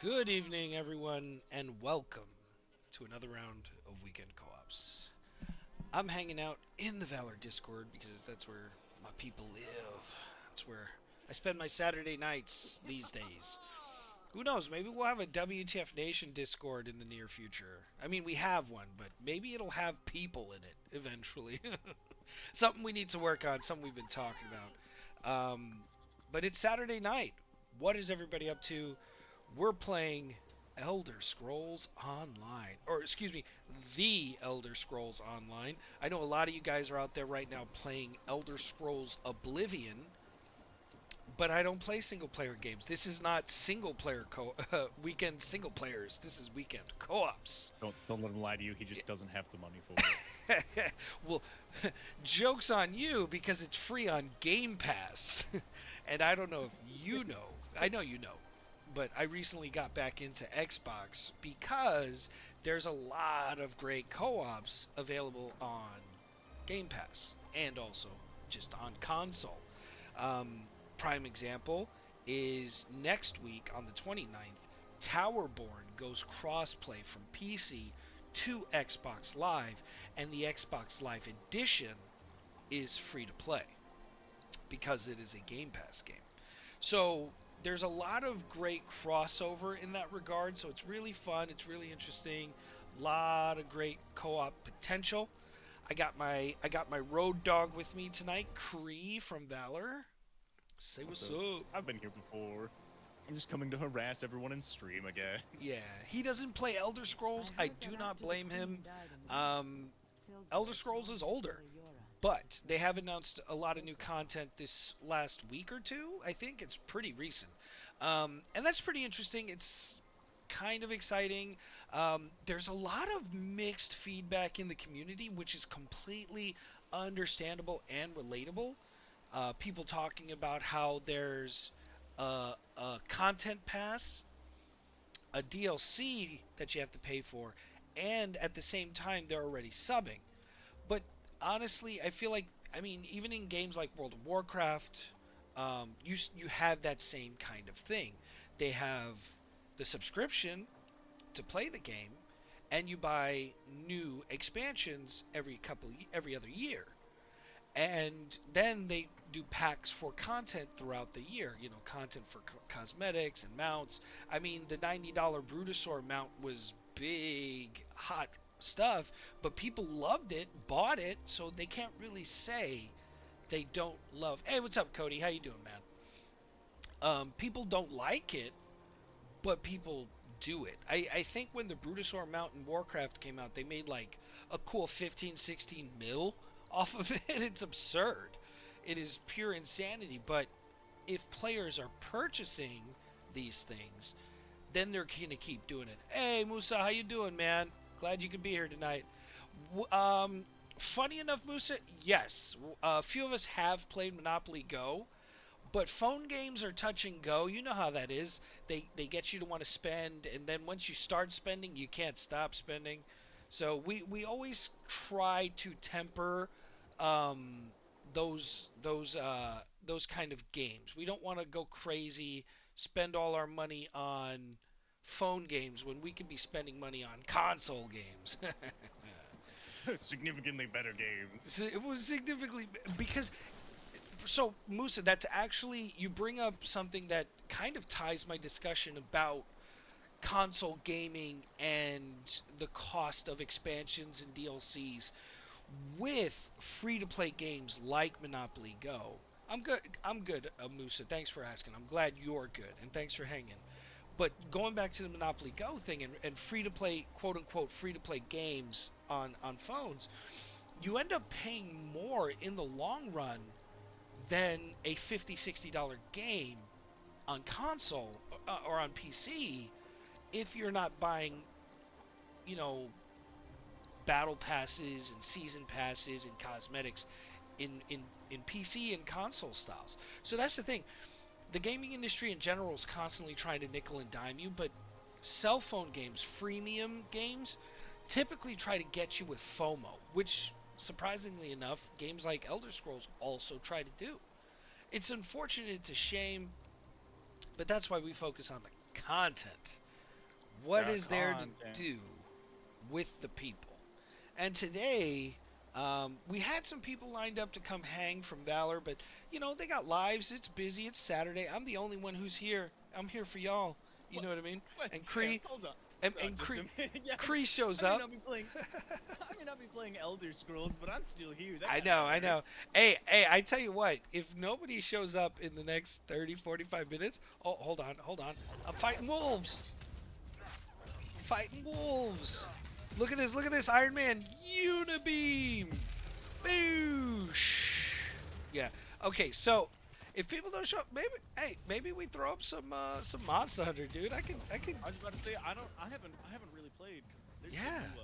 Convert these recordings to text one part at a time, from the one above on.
Good evening, everyone, and welcome to another round of Weekend Co-ops. I'm hanging out in the Valor Discord because that's where my people live. That's where I spend my Saturday nights these days. Who knows? Maybe we'll have a WTF Nation Discord in the near future. I mean, we have one, but maybe it'll have people in it eventually. Something we need to work on, something we've been talking about. But it's Saturday night. What is everybody up to? We're playing Elder Scrolls Online. Or, excuse me, The Elder Scrolls Online. I know a lot of you guys are out there right now playing Elder Scrolls Oblivion, but I don't play single player games. This is not single player weekend single players. This is weekend co-ops. Don't let him lie to you. He just doesn't have the money for it. Well, joke's on you because it's free on Game Pass. And I don't know if you know. I know you know. But I recently got back into Xbox because there's a lot of great co-ops available on Game Pass and also just on console. Prime example is next week on the 29th, Towerborn goes crossplay from PC to Xbox Live, and the Xbox Live edition is free to play because it is a Game Pass game. So there's a lot of great crossover in that regard, so it's really fun, it's really interesting, a lot of great co-op potential. I got my road dog with me tonight, Kree from Valor. Say what's up. I've been here before. I'm just coming to harass everyone in stream again. Yeah, he doesn't play Elder Scrolls. I do not blame him. Elder Scrolls is older, but they have announced a lot of new content this last week or two. I think it's pretty recent, and that's pretty interesting. It's kind of exciting. There's a lot of mixed feedback in the community, which is completely understandable and relatable. People talking about how there's a content pass, a DLC that you have to pay for, and at the same time they're already subbing. But honestly, I feel like, I mean, even in games like World of Warcraft, you have that same kind of thing. They have the subscription to play the game, and you buy new expansions every other year. And then they do packs for content throughout the year, content for cosmetics and mounts. I mean, the $90 Brutosaur mount was big, hot stuff, but people loved it, bought it, so they can't really say they don't love. Hey, what's up, Cody? How you doing, man? People don't like it, but people do it. I think when the Brutosaur mount in Warcraft came out, they made like a cool 15, 16 mil off of it. It's absurd. It is pure insanity. But if players are purchasing these things, then they're gonna keep doing it. Hey, Musa, how you doing, man? Glad you could be here tonight. Funny enough, Musa, yes, a few of us have played Monopoly Go. But phone games are touch and go. You know how that is. They get you to want to spend, and then once you start spending, you can't stop spending. So we always try to temper those kind of games. We don't want to go crazy, spend all our money on phone games when we could be spending money on console games. Significantly better games. It was significantly because so Musa, that's actually, you bring up something that kind of ties my discussion about console gaming and the cost of expansions and DLCs with free-to-play games like Monopoly Go. I'm good. Musa. Thanks for asking. I'm glad you're good, and thanks for hanging. But going back to the Monopoly Go thing and free-to-play, quote-unquote, free-to-play games on phones, you end up paying more in the long run than a $50, $60 game on console or on PC if you're not buying, you know, battle passes and season passes and cosmetics in PC and console styles. So that's the thing. The gaming industry in general is constantly trying to nickel and dime you, but cell phone games, freemium games, typically try to get you with FOMO, which surprisingly enough, games like Elder Scrolls also try to do. It's unfortunate, it's a shame, but that's why we focus on the content what Got is there to content. do with the people? And today, we had some people lined up to come hang from Valor, but you know they got lives. It's busy. It's Saturday. I'm the only one who's here. I'm here for y'all. You What? know what I mean? What? And Yeah, Kree hold on. and, Hold on and just Kree, a minute. Yeah, Kree shows I may up. not be playing. I may not be playing Elder Scrolls, but I'm still here. That I kind know, of I know. hurts. Hey, I tell you what, if nobody shows up in the next 30, 45 minutes, oh, hold on. I'm fighting wolves. I'm fighting wolves. Look at this, Iron Man Unibeam. Boosh. Yeah. Okay, so if people don't show up, maybe we throw up some Monster Hunter, dude. I can. I was about to say I haven't really played because there's Yeah. the new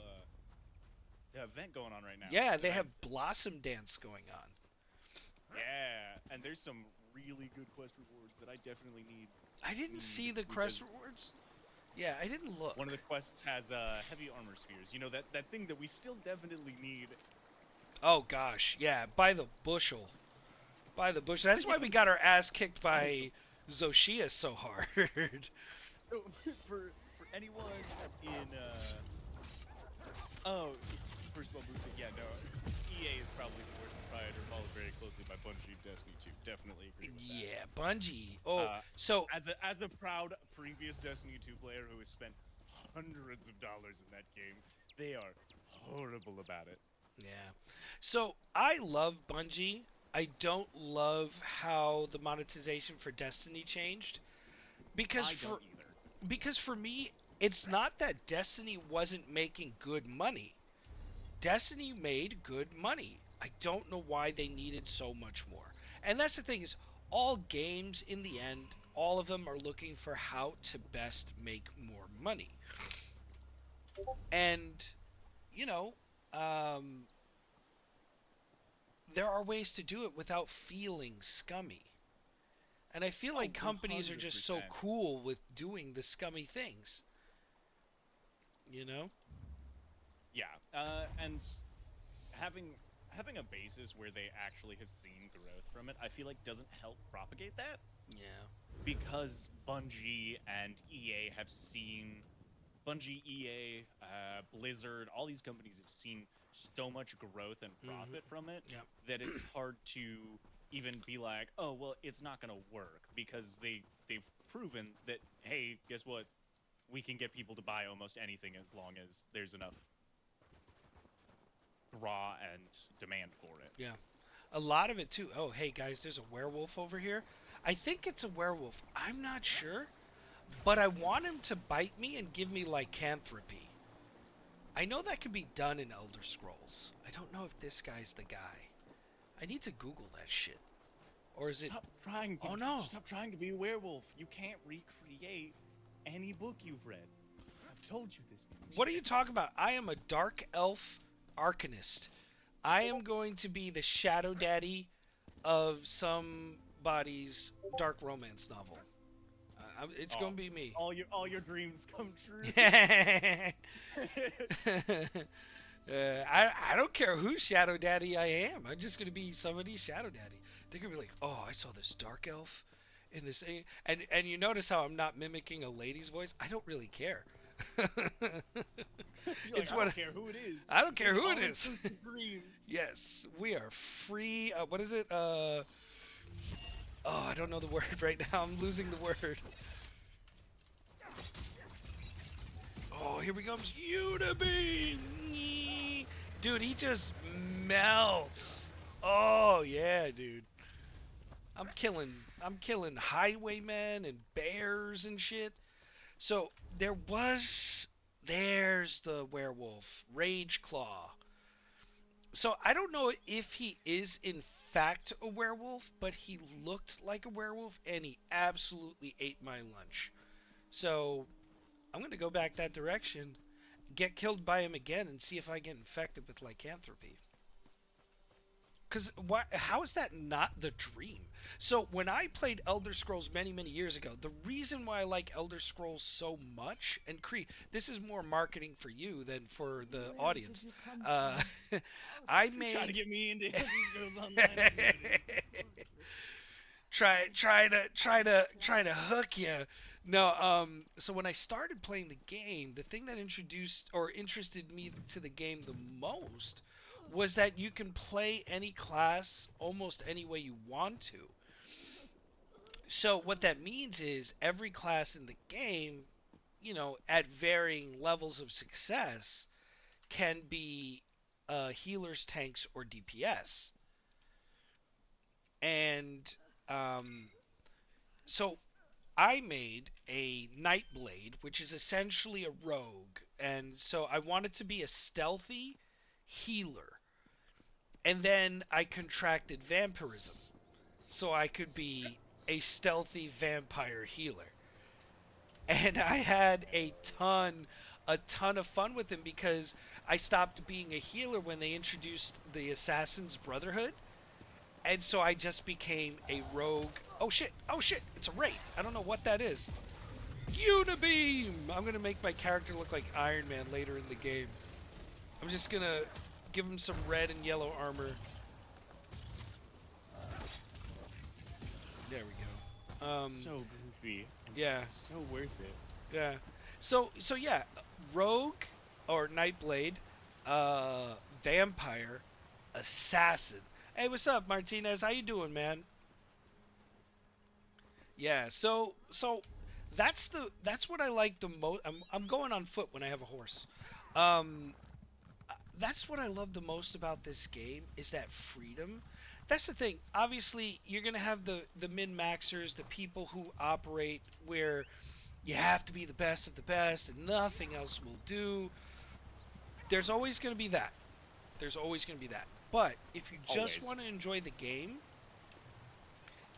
the event going on right now. Yeah, that they I have Blossom Dance going on. Yeah, and there's some really good quest rewards that I definitely need. I didn't see the Because quest rewards. Yeah, I didn't look. one of the quests has heavy armor spheres. You know that thing that we still definitely need. Oh gosh, yeah, by the bushel. By the bushel. That's why we got our ass kicked by Zoshia so hard. So, for anyone in oh, first of all, Bruce, yeah, no, EA is probably the worst proprietor, followed very closely by Bungie, Destiny 2. Definitely agree with that. Yeah, Bungie. Oh, so As a proud previous Destiny 2 player who has spent hundreds of dollars in that game, they are horrible about it. yeah. So I love Bungie. I don't love how the monetization for Destiny changed because I don't either. because for me it's not that Destiny wasn't making good money. Destiny made good money. I don't know why they needed so much more. And that's the thing is all games in the end, all of them are looking for how to best make more money. And you know, um, there are ways to do it without feeling scummy. And I feel like companies are just so 100%. cool with doing the scummy things. You know? Yeah, and having a basis where they actually have seen growth from it, I feel like doesn't help propagate that. Yeah. Because Bungie and EA have seen Bungie, EA, Blizzard, all these companies have seen so much growth and profit from it Yep. that it's hard to even be like, oh well, it's not gonna work because they've proven that hey, guess what? We can get people to buy almost anything as long as there's enough draw and demand for it. Yeah. A lot of it too. Oh, hey guys, there's a werewolf over here. I think it's a werewolf. I'm not sure, but I want him to bite me and give me lycanthropy. I know that can be done in Elder Scrolls. I don't know if this guy's the guy. I need to Google that shit. Or is it... Oh, no. Stop trying to be a werewolf. You can't recreate any book you've read. I've told you this. What are you talking about? I am a dark elf arcanist. I am going to be the shadow daddy of somebody's dark romance novel. It's going to be me. All your dreams come true. I don't care whose shadow daddy I am. I'm just gonna be somebody's shadow daddy. They're gonna be like, oh, I saw this dark elf in this, and you notice how I'm not mimicking a lady's voice. I don't really care. It's I don't care who it is. I don't care who it It's is. dreams. Yes, we are free. What is it? Oh, I don't know the word right now. I'm losing the word. Oh, here we comes Unibeam! Dude, he just melts. Oh yeah, dude. I'm killing highwaymen and bears and shit. So there's the werewolf, Rage Claw. So I don't know if he is in fact a werewolf, but he looked like a werewolf and he absolutely ate my lunch. So I'm going to go back that direction, get killed by him again, and see if I get infected with lycanthropy. Because how is that not the dream? So when I played Elder Scrolls many, many years ago, the reason why I like Elder Scrolls so much, and Kree, this is more marketing for you than for the audience. I made... Trying to get me into Elder Scrolls Online. try to hook you No, so when I started playing the game, the thing that introduced or interested me to the game the most was that you can play any class almost any way you want to. So what that means is every class in the game, at varying levels of success, can be healers, tanks, or DPS. And um, so I made a Nightblade, which is essentially a rogue. And so I wanted to be a stealthy healer. And then I contracted vampirism. So I could be a stealthy vampire healer. And I had a ton of fun with him because I stopped being a healer when they introduced the Assassin's Brotherhood. And so I just became a rogue. Oh shit! Oh shit! It's a wraith. I don't know what that is. Unibeam! I'm gonna make my character look like Iron Man later in the game. I'm just gonna give him some red and yellow armor. There we go. So goofy. And Yeah. so worth it. Yeah. So yeah, rogue or Nightblade, vampire, assassin. Hey, what's up, Martinez? How you doing, man? Yeah. So that's what I like the most. I'm going on foot when I have a horse. Um, that's what I love the most about this game is that freedom. That's the thing. Obviously, you're gonna have the min maxers, the people who operate where you have to be the best of the best and nothing else will do. There's always gonna be that. There's always gonna be that. But if you just Always. want to enjoy the game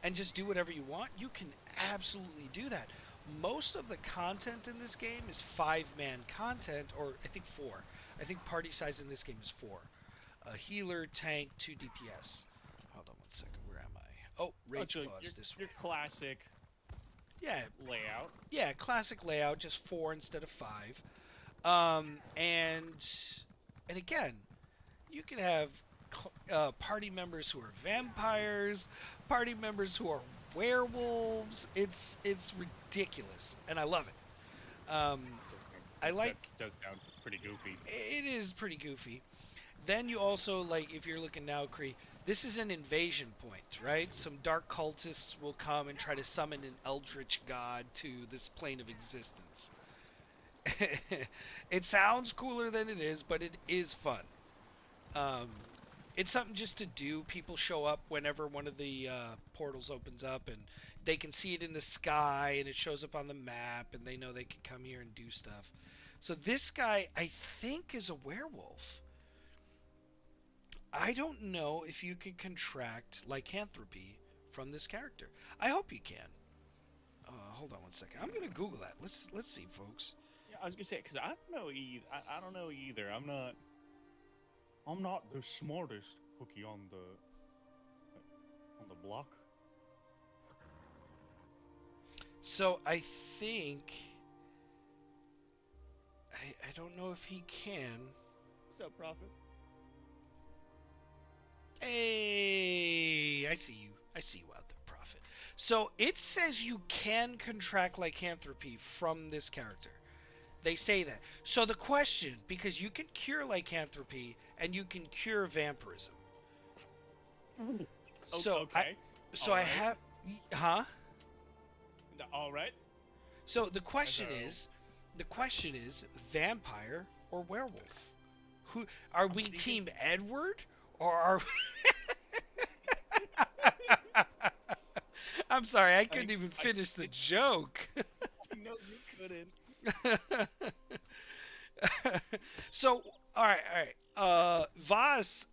and just do whatever you want, you can absolutely do that. Most of the content in this game is 5-man content, or I think 4. I think party size in this game is 4. A healer, tank, 2 DPS. Hold on one second. Where am I? Oh, Oh, raid so squads this way. your classic Yeah, layout. yeah, classic layout, just 4 instead of 5. Um, and and again, you can have party members who are vampires, party members who are werewolves. It's ridiculous, and I love it. I like That does sound pretty goofy. it is pretty goofy. Then you also like if you're looking now, Kree. This is an invasion point, right? Some dark cultists will come and try to summon an eldritch god to this plane of existence. It sounds cooler than it is, but it is fun. Um, it's something just to do. People show up whenever one of the portals opens up, and they can see it in the sky, and it shows up on the map, and they know they can come here and do stuff. So this guy, I think, is a werewolf. I don't know if you can contract lycanthropy from this character. I hope you can. Hold on one second. I'm gonna Google that. Let's see, folks. Yeah, I was gonna say because I don't know either. I don't know either. I'm not the smartest cookie on the block. So I think I don't know if he can. What's up, Prophet? Hey, I see you. I see you out there, Prophet. So it says you can contract lycanthropy from this character. They say that. So the question, because you can cure lycanthropy and you can cure vampirism. So Okay. I Alright. have, huh? All right. So So- the question is, vampire or werewolf? Who are we, thinking- Team Edward, or are? I'm sorry, I couldn't even finish the joke. No, you couldn't. So, all right. Voss,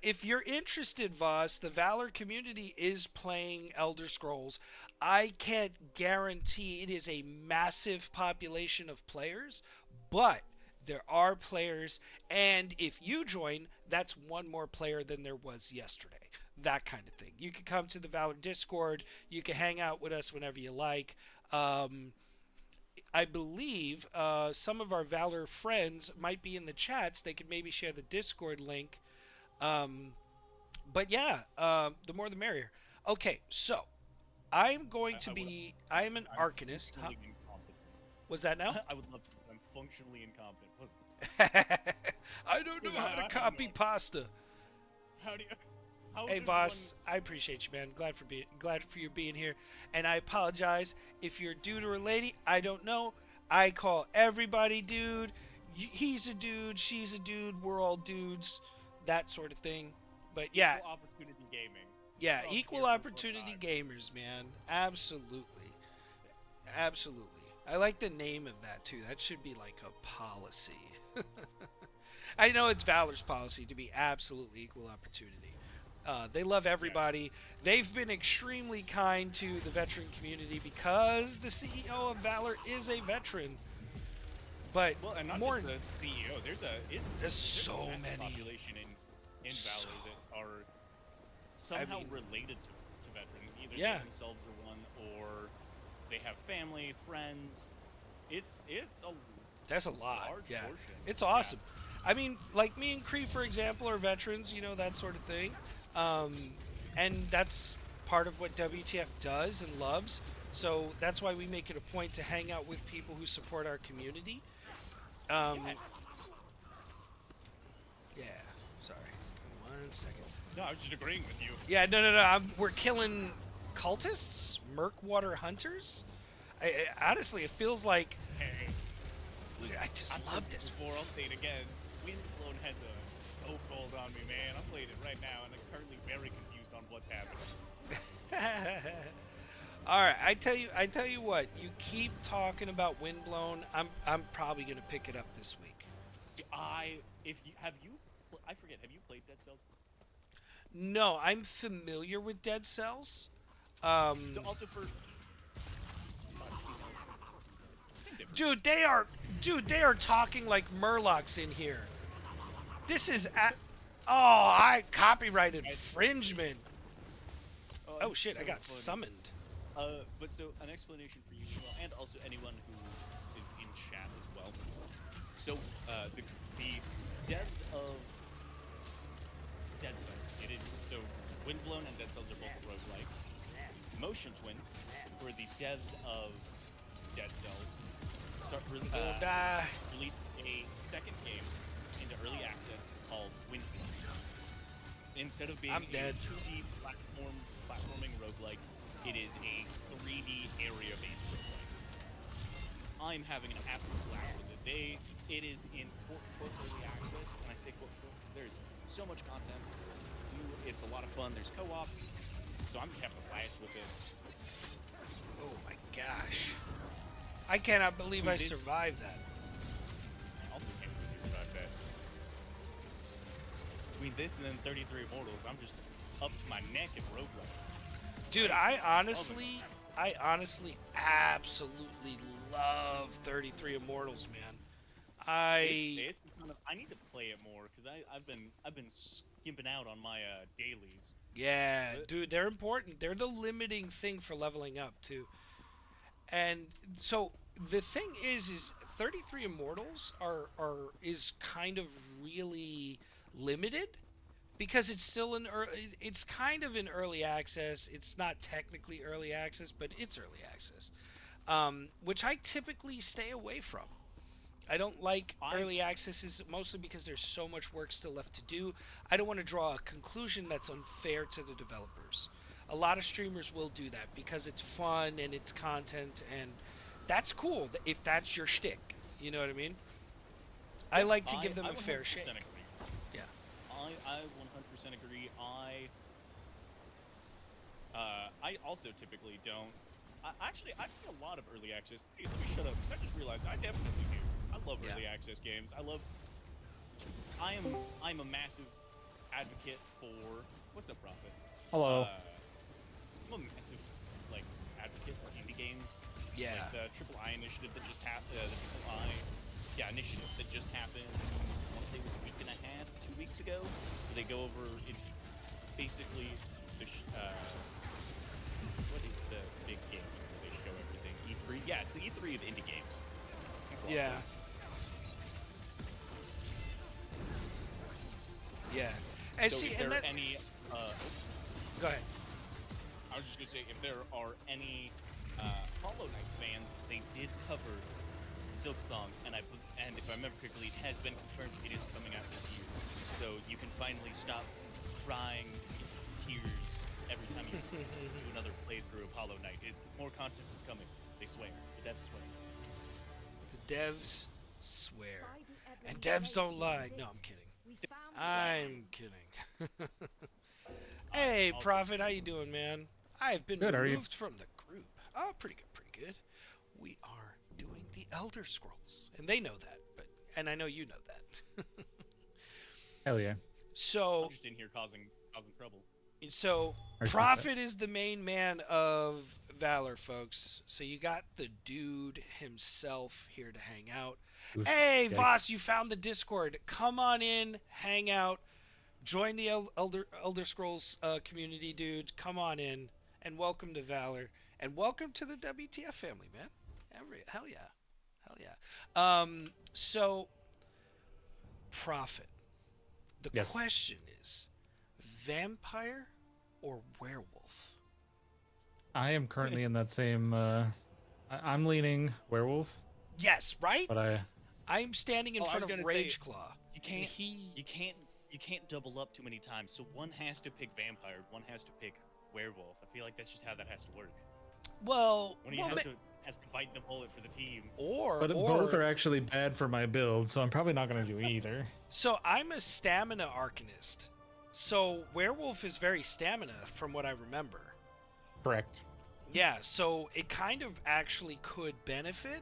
if you're interested, Voss, the Valor community is playing Elder Scrolls. I can't guarantee it is a massive population of players, but there are players, and if you join, that's one more player than there was yesterday. That kind of thing. You can come to the Valor Discord. You can hang out with us whenever you like. Um, I believe some of our Valor friends might be in the chats. They could maybe share the Discord link. But yeah, the more the merrier. Okay, so I'm going to I would- be. I am an I'm arcanist. Huh? functionally incompetent. Was that now? I would love to. I'm functionally incompetent. I don't know how to I have copy no. pasta. How do you? How Hey, does boss. I appreciate you, man. Glad for you being here. And I apologize if you're a dude or a lady. I don't know. I call everybody dude. He's a dude. She's a dude. We're all dudes. That sort of thing. But yeah, equal opportunity gaming? yeah. We're all Equal here for a good opportunity time. gamers, man. Absolutely. Absolutely. I like the name of that too. That should be like a policy. I know it's Valor's policy to be absolutely equal opportunity. They love everybody. They've been extremely kind to the veteran community because the CEO of Valor is a veteran. But Well, and not more, just the CEO. There's so a massive many. population in So- Valor that are somehow mean- related to veterans. Either Yeah. they themselves are one, or they have family, friends. It's a that's a lot. large Yeah, portion. it's awesome. I mean, like me and Cree, for example, are veterans. You know, that sort of thing. And that's part of what WTF does and loves. So that's why we make it a point to hang out with people who support our community. Yeah. Yeah. Sorry. 1 second. No, I was just agreeing with you. Yeah. No. We're killing cultists, Murkwater hunters. Honestly, it feels like Hey, I just I've love said this. before. I'll say it again. Windblown has a chokehold on me, man. I'm playing it right now, and I'm currently very confused on what's happening. All right, I tell you what. You keep talking about Windblown. I'm probably gonna pick it up this week. I forget. Have you played Dead Cells? No, I'm familiar with Dead Cells. So also for same difference. Dude, they are talking like Murlocs in here. This is I copyright infringement. Oh it's shit, I so got funny. summoned. But so an explanation for you, and also anyone who is in chat as well. So the devs of Dead Cells, it is so Windblown and Dead Cells are both roguelikes. Motion Twin, who are the devs of Dead Cells, released a second game into early access called Windblown. Instead of being I'm dead. a 2D platforming roguelike, it is a 3D area-based roguelike. I'm having an absolute blast with it. It is in quote early access, and I say quote there's so much content to do. It's a lot of fun. There's co-op, so I'm just having a blast with it. Oh my gosh. I cannot believe I This- survived that. I also can't believe you survived that. Between this and then 33 Immortals, I'm just up to my neck in roguelikes. Dude, I honestly absolutely love 33 Immortals, man. It's a ton of, I need to play it more because I've been skimping out on my dailies. Yeah, dude, they're important. They're the limiting thing for leveling up too. And so the thing is 33 Immortals is kind of really limited because it's still it's kind of in early access. It's not technically early access, but it's early access. Which I typically stay away from. I don't like early accesses mostly because there's so much work still left to do. I don't want to draw a conclusion that's unfair to the developers. A lot of streamers will do that because it's fun and it's content, and that's cool if that's your shtick. You know what I mean? I like to give them a fair shake. Agree. Yeah. I 100% agree. I also typically don't. I play a lot of early access. Hey, let me shut up, because I just realized I definitely do. I love early access games. I'm a massive advocate for. What's up, Prophet? Hello. I'm a massive advocate for indie games. Yeah. Like the Triple I initiative that just happened. Initiative that just happened. I want to say it was a week and a half, 2 weeks ago. Where they go over. It's basically the. What is the big game where they show everything? E3. Yeah, it's the E3 of indie games. It's a lot of fun. Yeah. And So see, if and there that. are any, Go ahead. I was just gonna say, if there are any Hollow Knight fans, they did cover Silk Song, and if I remember correctly, it has been confirmed it is coming out this year. So you can finally stop crying tears every time you do another playthrough of Hollow Knight. More content is coming. They swear. The devs swear. The devs swear. And devs don't lie. No, I'm kidding. I'm kidding. Hey, Also, Prophet, how you doing, man? I've been Good, how are you? removed from the group. Oh, pretty good, pretty good. We are doing the Elder Scrolls, and they know that, and I know you know that. Hell yeah. So, I'm just in here causing trouble. so Prophet is the main man of Valor, folks. So you got the dude himself here to hang out. Oof, Hey, yikes. Voss, you found the Discord. Come on in, hang out, join the Elder Scrolls community, dude. Come on in, and welcome to Valor, and welcome to the WTF family, man. Hell yeah, hell yeah. So Prophet, the Yes. question is, vampire or werewolf? I am currently in that same. I'm leaning werewolf, Yes, right. but I'm standing in Oh, I front was of gonna say, Rageclaw. You can't double up too many times. So one has to pick vampire, one has to pick werewolf. I feel like that's just how that has to work. Well, One of you has to bite the bullet for the team. but both are actually bad for my build, so I'm probably not gonna do either. So I'm a stamina arcanist. So werewolf is very stamina from what I remember. Correct. Yeah, so it kind of actually could benefit.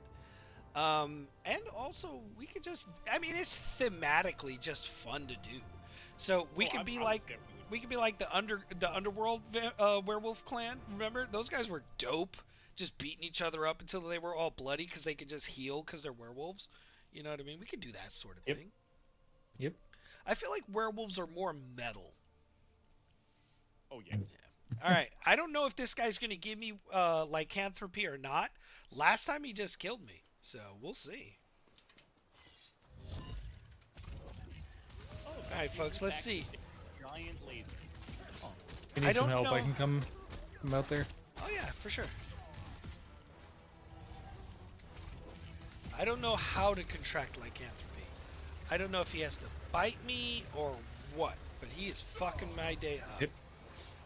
And also we could just, I mean, it's thematically just fun to do. So we could be like the underworld werewolf clan. Remember, those guys were dope, just beating each other up until they were all bloody because they could just heal because they're werewolves. You know what I mean? We could do that sort of thing. Yep. I feel like werewolves are more metal. Oh yeah. All right. I don't know if this guy's gonna give me lycanthropy or not. Last time he just killed me, so we'll see. All right, folks. Let's see. Giant lasers. Oh. If you I need some don't help, know. I can come out there. Oh yeah, for sure. I don't know how to contract lycanthropy. I don't know if he has to bite me or what, but he is fucking my day up. Yep.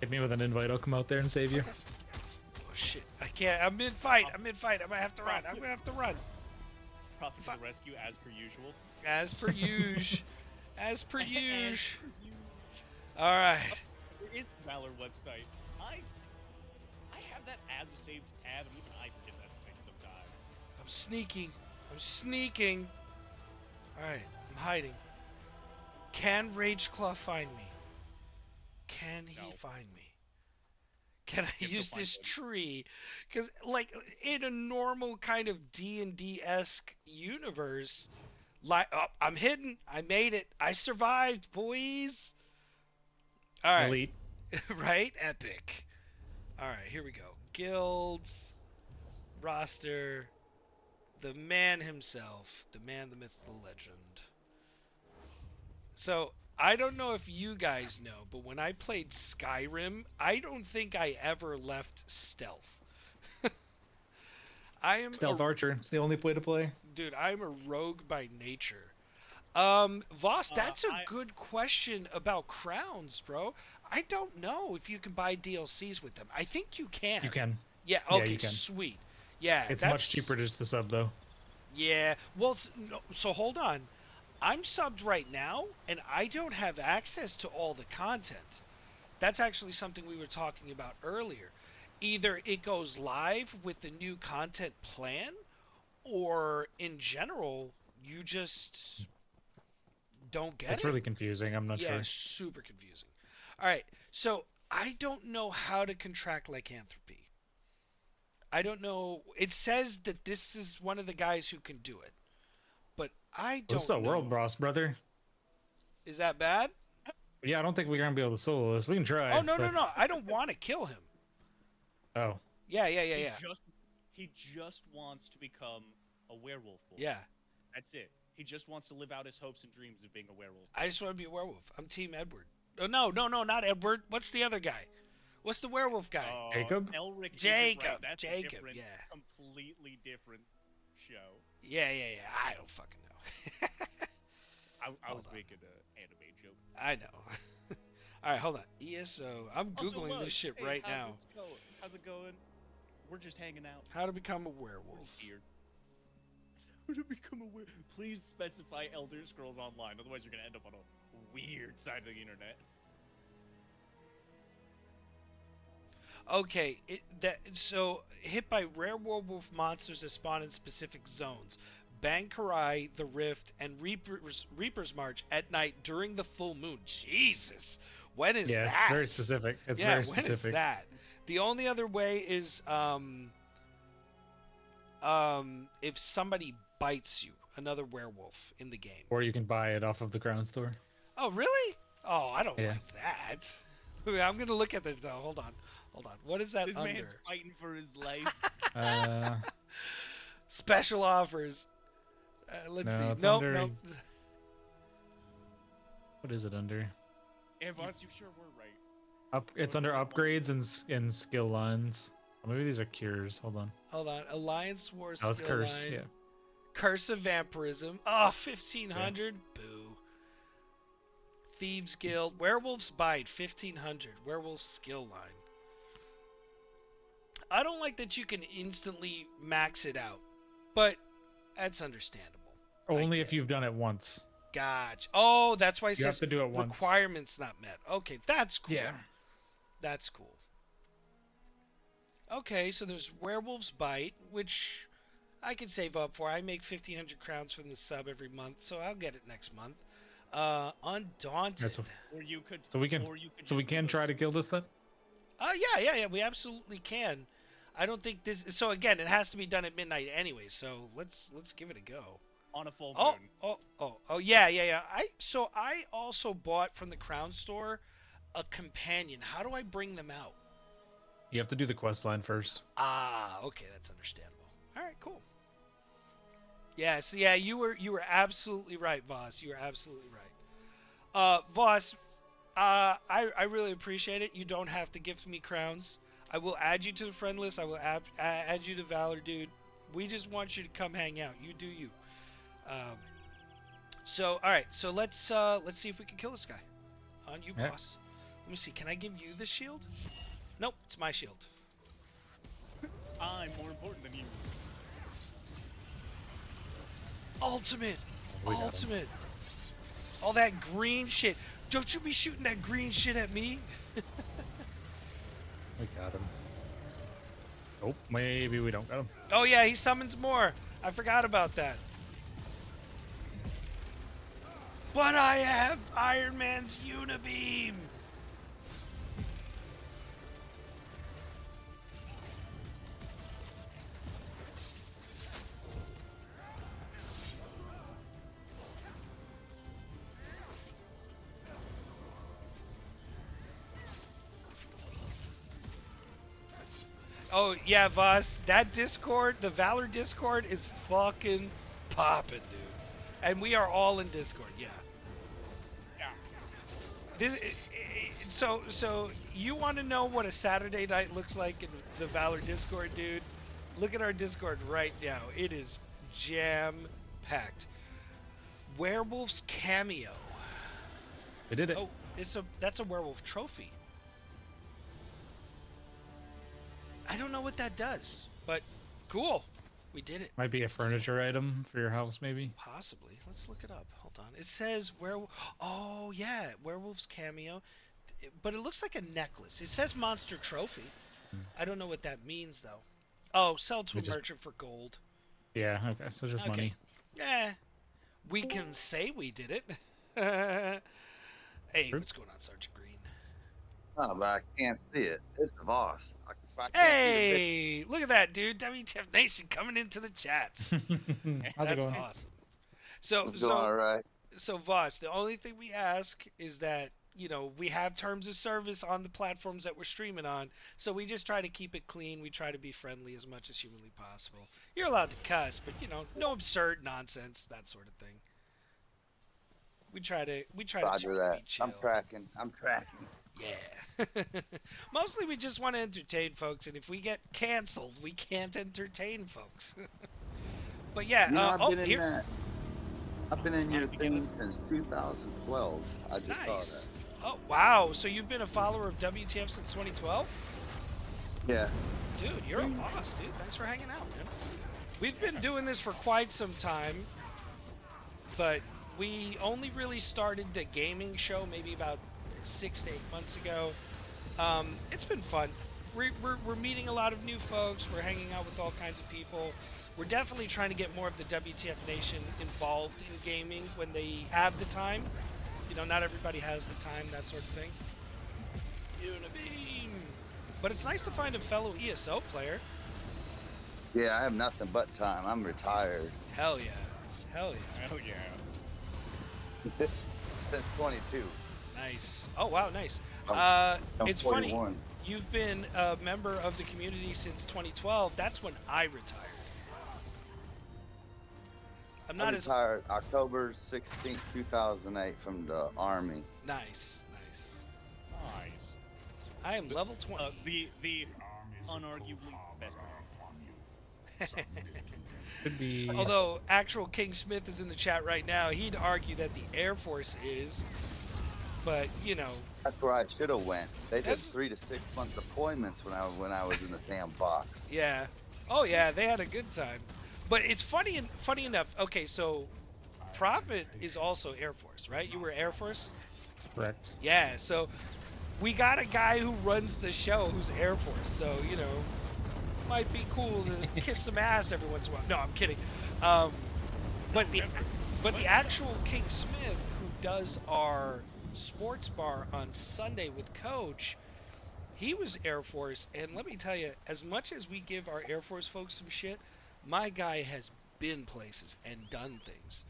Hit me with an invite. I'll come out there and save you. Oh shit! I can't. I'm mid-fight. I'm mid-fight. I might have to run. I'm gonna have to run. Prophet to the rescue as per usual. As per usual. As per usual. All right. There is the Valor website. I have that as a saved tab, and even I forget that thing sometimes. I'm sneaking. I'm sneaking. All right. I'm hiding. Can Rageclaw find me? Can he find me? Can I use this tree? Because, like, in a normal kind of D&D-esque universe, like, oh, I'm hidden. I made it. I survived, boys. All right. Elite. Right? Epic. All right, here we go. Guilds, roster, the man himself, the man, the myth, the legend. So, I don't know if you guys know, but when I played Skyrim, I don't think I ever left stealth. I am Stealth archer. It's the only way to play. Dude, I'm a rogue by nature. Voss, that's a good question about crowns, bro. I don't know if you can buy DLCs with them. I think you can. You can. Yeah, okay, Yeah, you can. sweet. Yeah, It's much cheaper just to sub, though. Yeah, well, so hold on. I'm subbed right now, and I don't have access to all the content. That's actually something we were talking about earlier. Either it goes live with the new content plan, or in general, you just don't get it. It's really confusing. I'm not sure. Yeah, super confusing. All right, so I don't know how to contract lycanthropy. I don't know. It says that this is one of the guys who can do it, but I don't What's up, know. world boss, brother? Is that bad? Yeah, I don't think we're gonna be able to solo this. We can try. Oh no, no! I don't want to kill him. Oh. Yeah. He just wants to become a werewolf boy. Yeah. That's it. He just wants to live out his hopes and dreams of being a werewolf. I just want to be a werewolf. I'm Team Edward. Oh, no, not Edward. What's the other guy? What's the werewolf guy? Jacob? Elric Jacob. isn't right. That's a Jacob. different, Yeah. completely different show. Yeah. I don't fucking know. I was Hold on. making an anime joke. I know. All right, hold on. ESO. I'm Also, googling look, this shit hey, right now. How's it going? We're just hanging out. How to become a We're werewolf. just here. How to become a werewolf? Please specify Elder Scrolls Online, otherwise you're gonna end up on a weird side of the internet. Okay, so hit by rare werewolf monsters that spawn in specific zones. Bankarai, the Rift, and Reaper's March at night during the full moon. Jesus, when is that? Yeah, it's very specific. It's very specific. When is that? The only other way is if somebody bites you, another werewolf in the game. Or you can buy it off of the Crown Store. Oh, really? Oh, I don't Yeah. like that. I'm gonna look at it though. Hold on. What is that This under? man's fighting for his life. Special offers. Let's No, see. it's Nope, under- nope. What is it under? Voss, you sure we're right. It's under upgrades and skill lines. Oh, maybe these are cures. Hold on. Hold on. Alliance Wars. Oh, it's skill curse. line. Yeah. Curse of Vampirism. Oh, 1500. Boo. Thieves Guild. Werewolves Bite. 1500. Werewolf skill line. I don't like that you can instantly max it out, but that's understandable. Only if you've done it once. Gotcha. Oh, that's why it You have says to do it once. requirements not met. Okay, that's cool. Yeah. That's cool. Okay, so there's Werewolves Bite, which I can save up for. I make 1,500 crowns from the sub every month, so I'll get it next month. Undaunted. Yeah, so Or you could. we can just try to kill this then. Yeah, we absolutely can. I don't think this. So again, it has to be done at midnight anyway. So let's give it a go. on a full moon. Yeah. I also bought from the Crown Store a companion. How do I bring them out? You have to do the quest line first. Ah, okay, that's understandable. All right, cool. Yes, yeah, you were absolutely right, Voss. You were absolutely right. Voss, I really appreciate it. You don't have to gift me crowns. I will add you to the friend list. I will add you to Valor, dude. We just want you to come hang out. You do you. So all right. So let's see if we can kill this guy. On you, Yeah. boss. Let me see. Can I give you the shield? Nope, it's my shield. I'm more important than you. Ultimate. We got him. Ultimate. All that green shit. Don't you be shooting that green shit at me. We got him. Oh, maybe we don't got him. Oh yeah, he summons more. I forgot about that. But I have Iron Man's Unibeam. Oh yeah, Voss, that Discord, the Valor Discord is fucking popping, dude. And we are all in Discord, yeah. Yeah. So you want to know what a Saturday night looks like in the Valor Discord, dude? Look at our Discord right now. It is jam-packed. Werewolf's cameo. We did it. Oh, that's a werewolf trophy. I don't know what that does, but cool. We did it. Might be a furniture item for your house, maybe. Possibly. Let's look it up. Hold on. It says werewolf. Oh yeah, werewolf's cameo, but it looks like a necklace. It says monster trophy. I don't know what that means though. Oh, sell to a merchant for gold. Yeah. Okay. So just money. We can say we did it. Hey, True. what's going on, Sergeant Green? Oh, but I can't see it. It's the boss. I can't see Hey, look at that, dude. WTF Nation coming into the chats. How's it That's going? awesome. So, It's going all right. So Voss, the only thing we ask is that, you know, we have terms of service on the platforms that we're streaming on, so we just try to keep it clean. We try to be friendly as much as humanly possible. You're allowed to cuss, but you know, no absurd nonsense, that sort of thing. We try to Roger be that. chill. I'm tracking. Yeah. Mostly we just want to entertain folks, and if we get canceled, we can't entertain folks. But yeah, You know, I've oh, been in here. that. I've been in your Trying to get thing us- since 2012. I just saw Nice. that. Oh, wow. So you've been a follower of WTF since 2012? Yeah. Dude, you're a boss, dude. Thanks for hanging out, man. We've been doing this for quite some time, but we only really started the gaming show maybe about 6 to 8 months ago. It's been fun. We're meeting a lot of new folks. We're hanging out with all kinds of people. We're definitely trying to get more of the WTF Nation involved in gaming when they have the time. You know, not everybody has the time, that sort of thing. Unibeam! But it's nice to find a fellow ESO player. Yeah, I have nothing but time. I'm retired Hell yeah. Hell yeah. Oh yeah. since 22. Nice. Oh, wow, nice. I'm It's 41. funny. You've been a member of the community since 2012. That's when I retired. I'm I not as retired October 16th, 2008 from the Army. nice. Nice. Nice. I am level 20. The unarguably best one. Could be. Although actual King Smith is in the chat right now, he'd argue that the Air Force is. But you know, That's where I should have went. They did That's- 3 to 6 month deployments when I was in the sandbox. yeah. Oh yeah, they had a good time. But it's funny enough. Okay, so Prophet is also Air Force, right? You were Air Force? Correct. Yeah, so we got a guy who runs the show who's Air Force, so you know, might be cool to kiss some ass every once in a while. No, I'm kidding. But the actual King Smith, who does our sports bar on Sunday with Coach, he was Air Force, and let me tell you, as much as we give our Air Force folks some shit, my guy has been places and done things.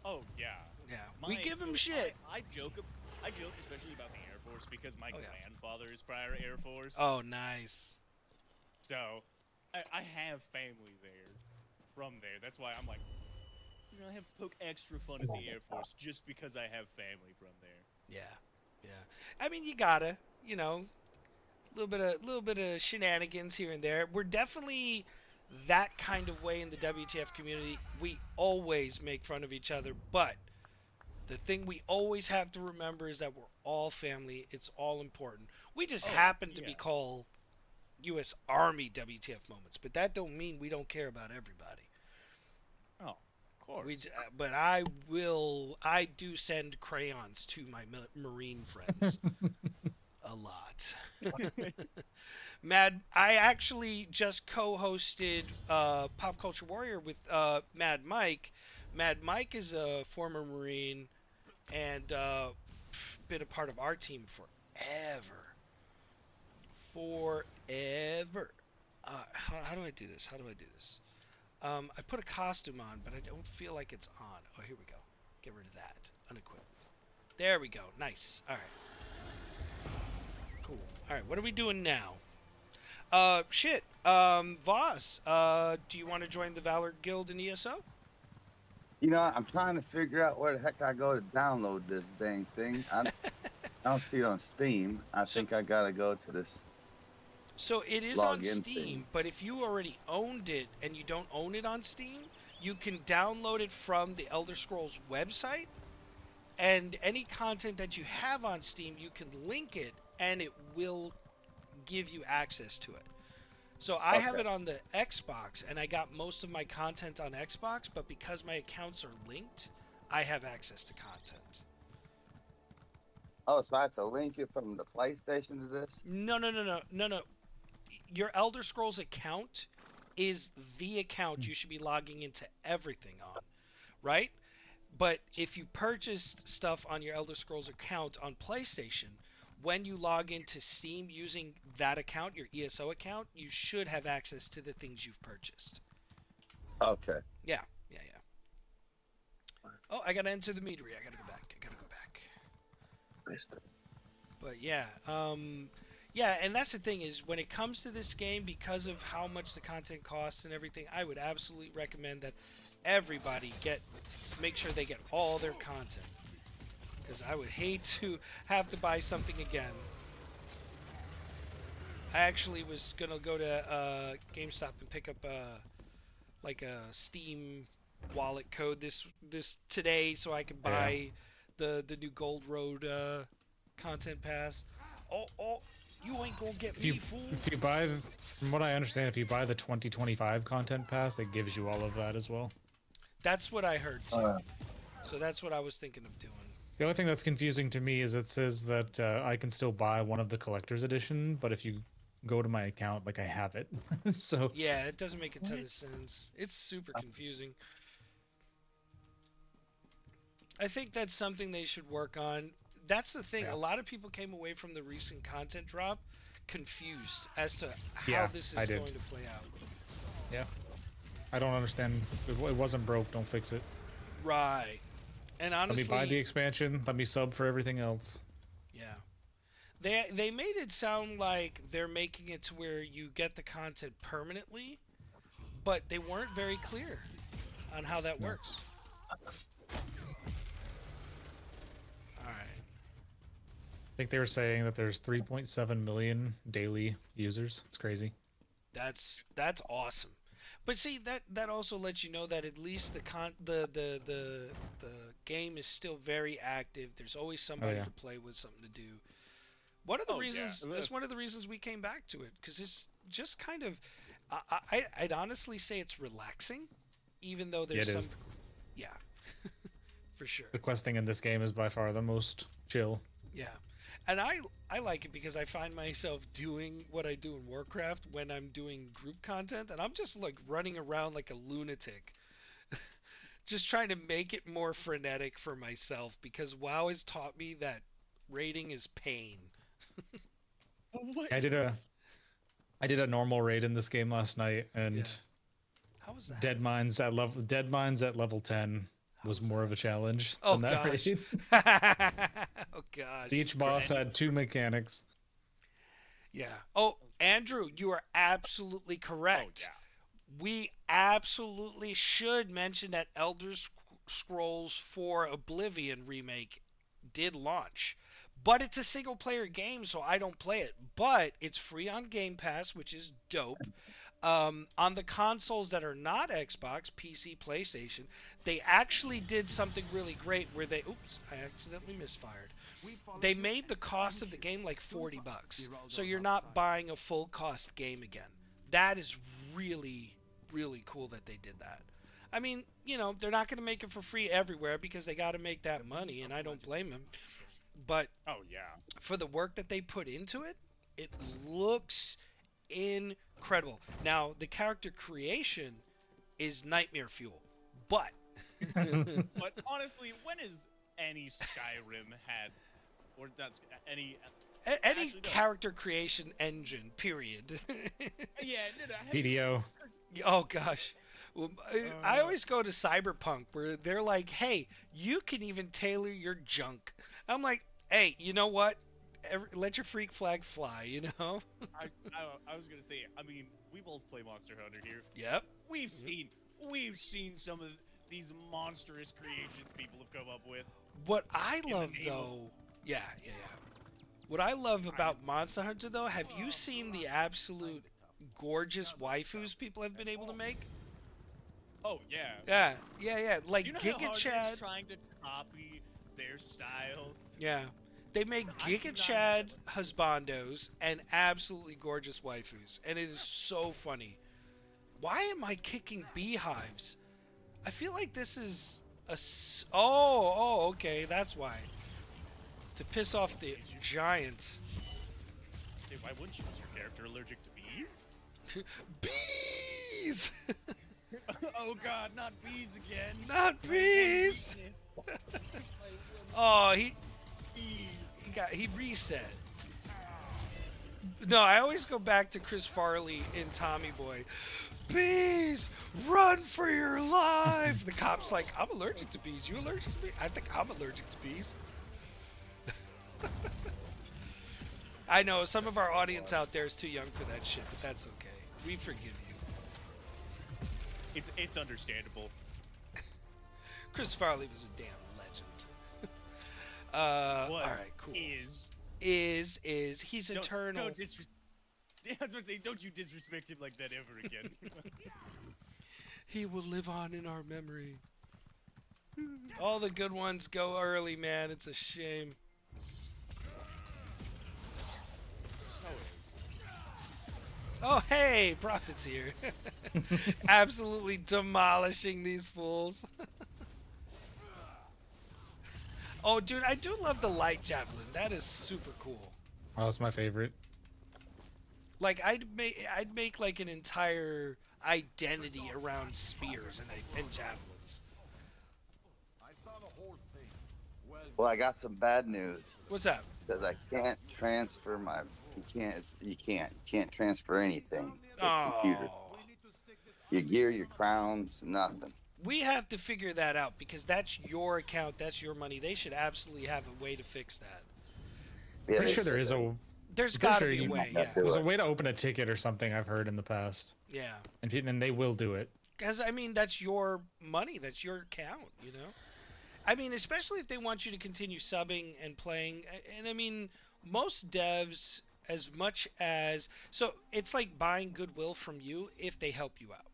Oh yeah. Yeah, we give him so shit. I joke especially about the Air Force because my Oh, yeah. grandfather is prior Air Force. Oh, nice. So I have family there from there. That's why I'm like, you know, I have poke extra fun at the Air Force just because I have family from there. Yeah, yeah. I mean, you gotta, you know, little bit of shenanigans here and there. We're definitely that kind of way in the WTF community. We always make fun of each other, but the thing we always have to remember is that we're all family. It's all important. We just happen to be yeah. called U.S. Army WTF moments, but that don't mean we don't care about everybody. Oh, of course. But I do send crayons to my Marine friends a lot. I actually just co-hosted Pop Culture Warrior with Mad Mike. Mad Mike is a former Marine and been a part of our team forever. How do I do this? I put a costume on, but I don't feel like it's on. Oh, here we go. Get rid of that. Unequip. There we go. Nice. All right. Cool. All right. What are we doing now? Voss, do you want to join the Valor Guild in ESO? You know, I'm trying to figure out where the heck I go to download this dang thing. I don't see it on Steam. I think I gotta go to this. So it is on Login Steam, thing. but if you already owned it and you don't own it on Steam, you can download it from the Elder Scrolls website. And any content that you have on Steam, you can link it and it will give you access to it. So I have it on the Xbox, and I got most of my content on Xbox, but because my accounts are linked, I have access to content. Oh, so I have to link it from the PlayStation to this? No. Your Elder Scrolls account is the account you should be logging into everything on, right? But if you purchased stuff on your Elder Scrolls account on PlayStation, when you log into Steam using that account, your ESO account, you should have access to the things you've purchased. Okay. Yeah. Oh, I gotta enter the meadery. I gotta go back. But yeah, and that's the thing is when it comes to this game, because of how much the content costs and everything, I would absolutely recommend that everybody make sure they get all their content. because I would hate to have to buy something again. I actually was gonna go to GameStop and pick up like a Steam wallet code this today, so I can buy the new Gold Road content pass. Oh, you ain't gonna get me, fool. If you buy, from what I understand, if you buy the 2025 content pass, it gives you all of that as well. That's what I heard too. So that's what I was thinking of doing. The only thing that's confusing to me is it says that I can still buy one of the collector's edition, but if you go to my account, like I have it. So yeah, it doesn't make a ton of sense. It's super confusing. I think that's something they should work on. That's the thing. Yeah. A lot of people came away from the recent content drop confused as to how this is going to play out. Yeah. I don't understand. It wasn't broke. Don't fix it. Right. And honestly, let me buy the expansion. Let me sub for everything else. Yeah. They made it sound like they're making it to where you get the content permanently, but they weren't very clear on how that works. Alright. I think they were saying that there's 3.7 million daily users. It's crazy. That's awesome. But see, that also lets you know that at least the game is still very active. There's always somebody to play with, something to do. One of the reasons, it's one of the reasons we came back to it, because it's just kind of, I'd honestly say it's relaxing, even though there's some, yeah, for sure. The questing in this game is by far the most chill. Yeah, and I like it because I find myself doing what I do in Warcraft when I'm doing group content, and I'm just like running around like a lunatic. Just trying to make it more frenetic for myself, because WoW has taught me that raiding is pain. I did a normal raid in this game last night, and how was that? Dead Mines at level 10 was more of a challenge than that raid. Oh gosh. Each boss had 2 mechanics. Yeah. Oh, Andrew, you are absolutely correct. Oh, yeah. We absolutely should mention that Elder Scrolls 4 Oblivion remake did launch. But it's a single-player game, so I don't play it. But it's free on Game Pass, which is dope. On the consoles that are not Xbox, PC, PlayStation, they actually did something really great where they... Oops, I accidentally misfired. They made the cost of the game like $40. So you're not buying a full-cost game again. That is really, really cool that they did that. I mean, you know, they're not going to make it for free everywhere because they got to make that money, and I don't blame them. But for the work that they put into it, it looks incredible. Now, the character creation is nightmare fuel, but... But honestly, when has any Skyrim had, or that's any character creation engine, period. PDO. Oh, gosh. I always go to Cyberpunk where they're like, hey, you can even tailor your junk. I'm like, hey, you know what? Let your freak flag fly, you know? I was gonna say, I mean, we both play Monster Hunter here. Yep. We've seen some of these monstrous creations people have come up with. What I love, though... Yeah. What I love about Monster Hunter, though, have you seen the absolute gorgeous waifus people have been able to make? Oh, yeah. Yeah. Like you know Giga how hard Chad. it is trying to copy their styles? Yeah. They make Giga Chad husbandos and absolutely gorgeous waifus, and it is so funny. Why am I kicking beehives? I feel like this is a... Oh, okay, that's why. To piss off the giants. Hey, why wouldn't you? Is your character allergic to bees? Bees! Oh god, not bees again. Not bees! Oh, he reset. No, I always go back to Chris Farley in Tommy Boy. Bees, run for your life! The cop's like, I'm allergic to bees. You allergic to bees? I think I'm allergic to bees. I know some of our audience out there is too young for that shit, but that's okay. We forgive you. It's understandable. Chris Farley was a damn All Was, right, cool. is. He's eternal. Yeah, I was going to say, don't you disrespect him like that ever again. He will live on in our memory. All the good ones go early, man. It's a shame. So Oh, hey, Prophet's here. Absolutely demolishing these fools. Oh, dude, I do love the light javelin. That is super cool. Oh, that's my favorite. Like, I'd make like an entire identity around spears and javelins. Well, I got some bad news. What's up? It says I can't transfer my. You can't transfer anything to the computer. Oh. Your gear, your crowns, nothing. We have to figure that out because that's your account, that's your money. They should absolutely have a way to fix that. Yeah, Pretty they sure there said is that. a. There's Pretty got to sure be a you way, might not yeah. do There's a it. way to open a ticket or something I've heard in the past, Yeah. and they will do it. Because, I mean, that's your money. That's your account, you know? I mean, especially if they want you to continue subbing and playing. And, I mean, most devs, as much as... So, it's like buying goodwill from you if they help you out.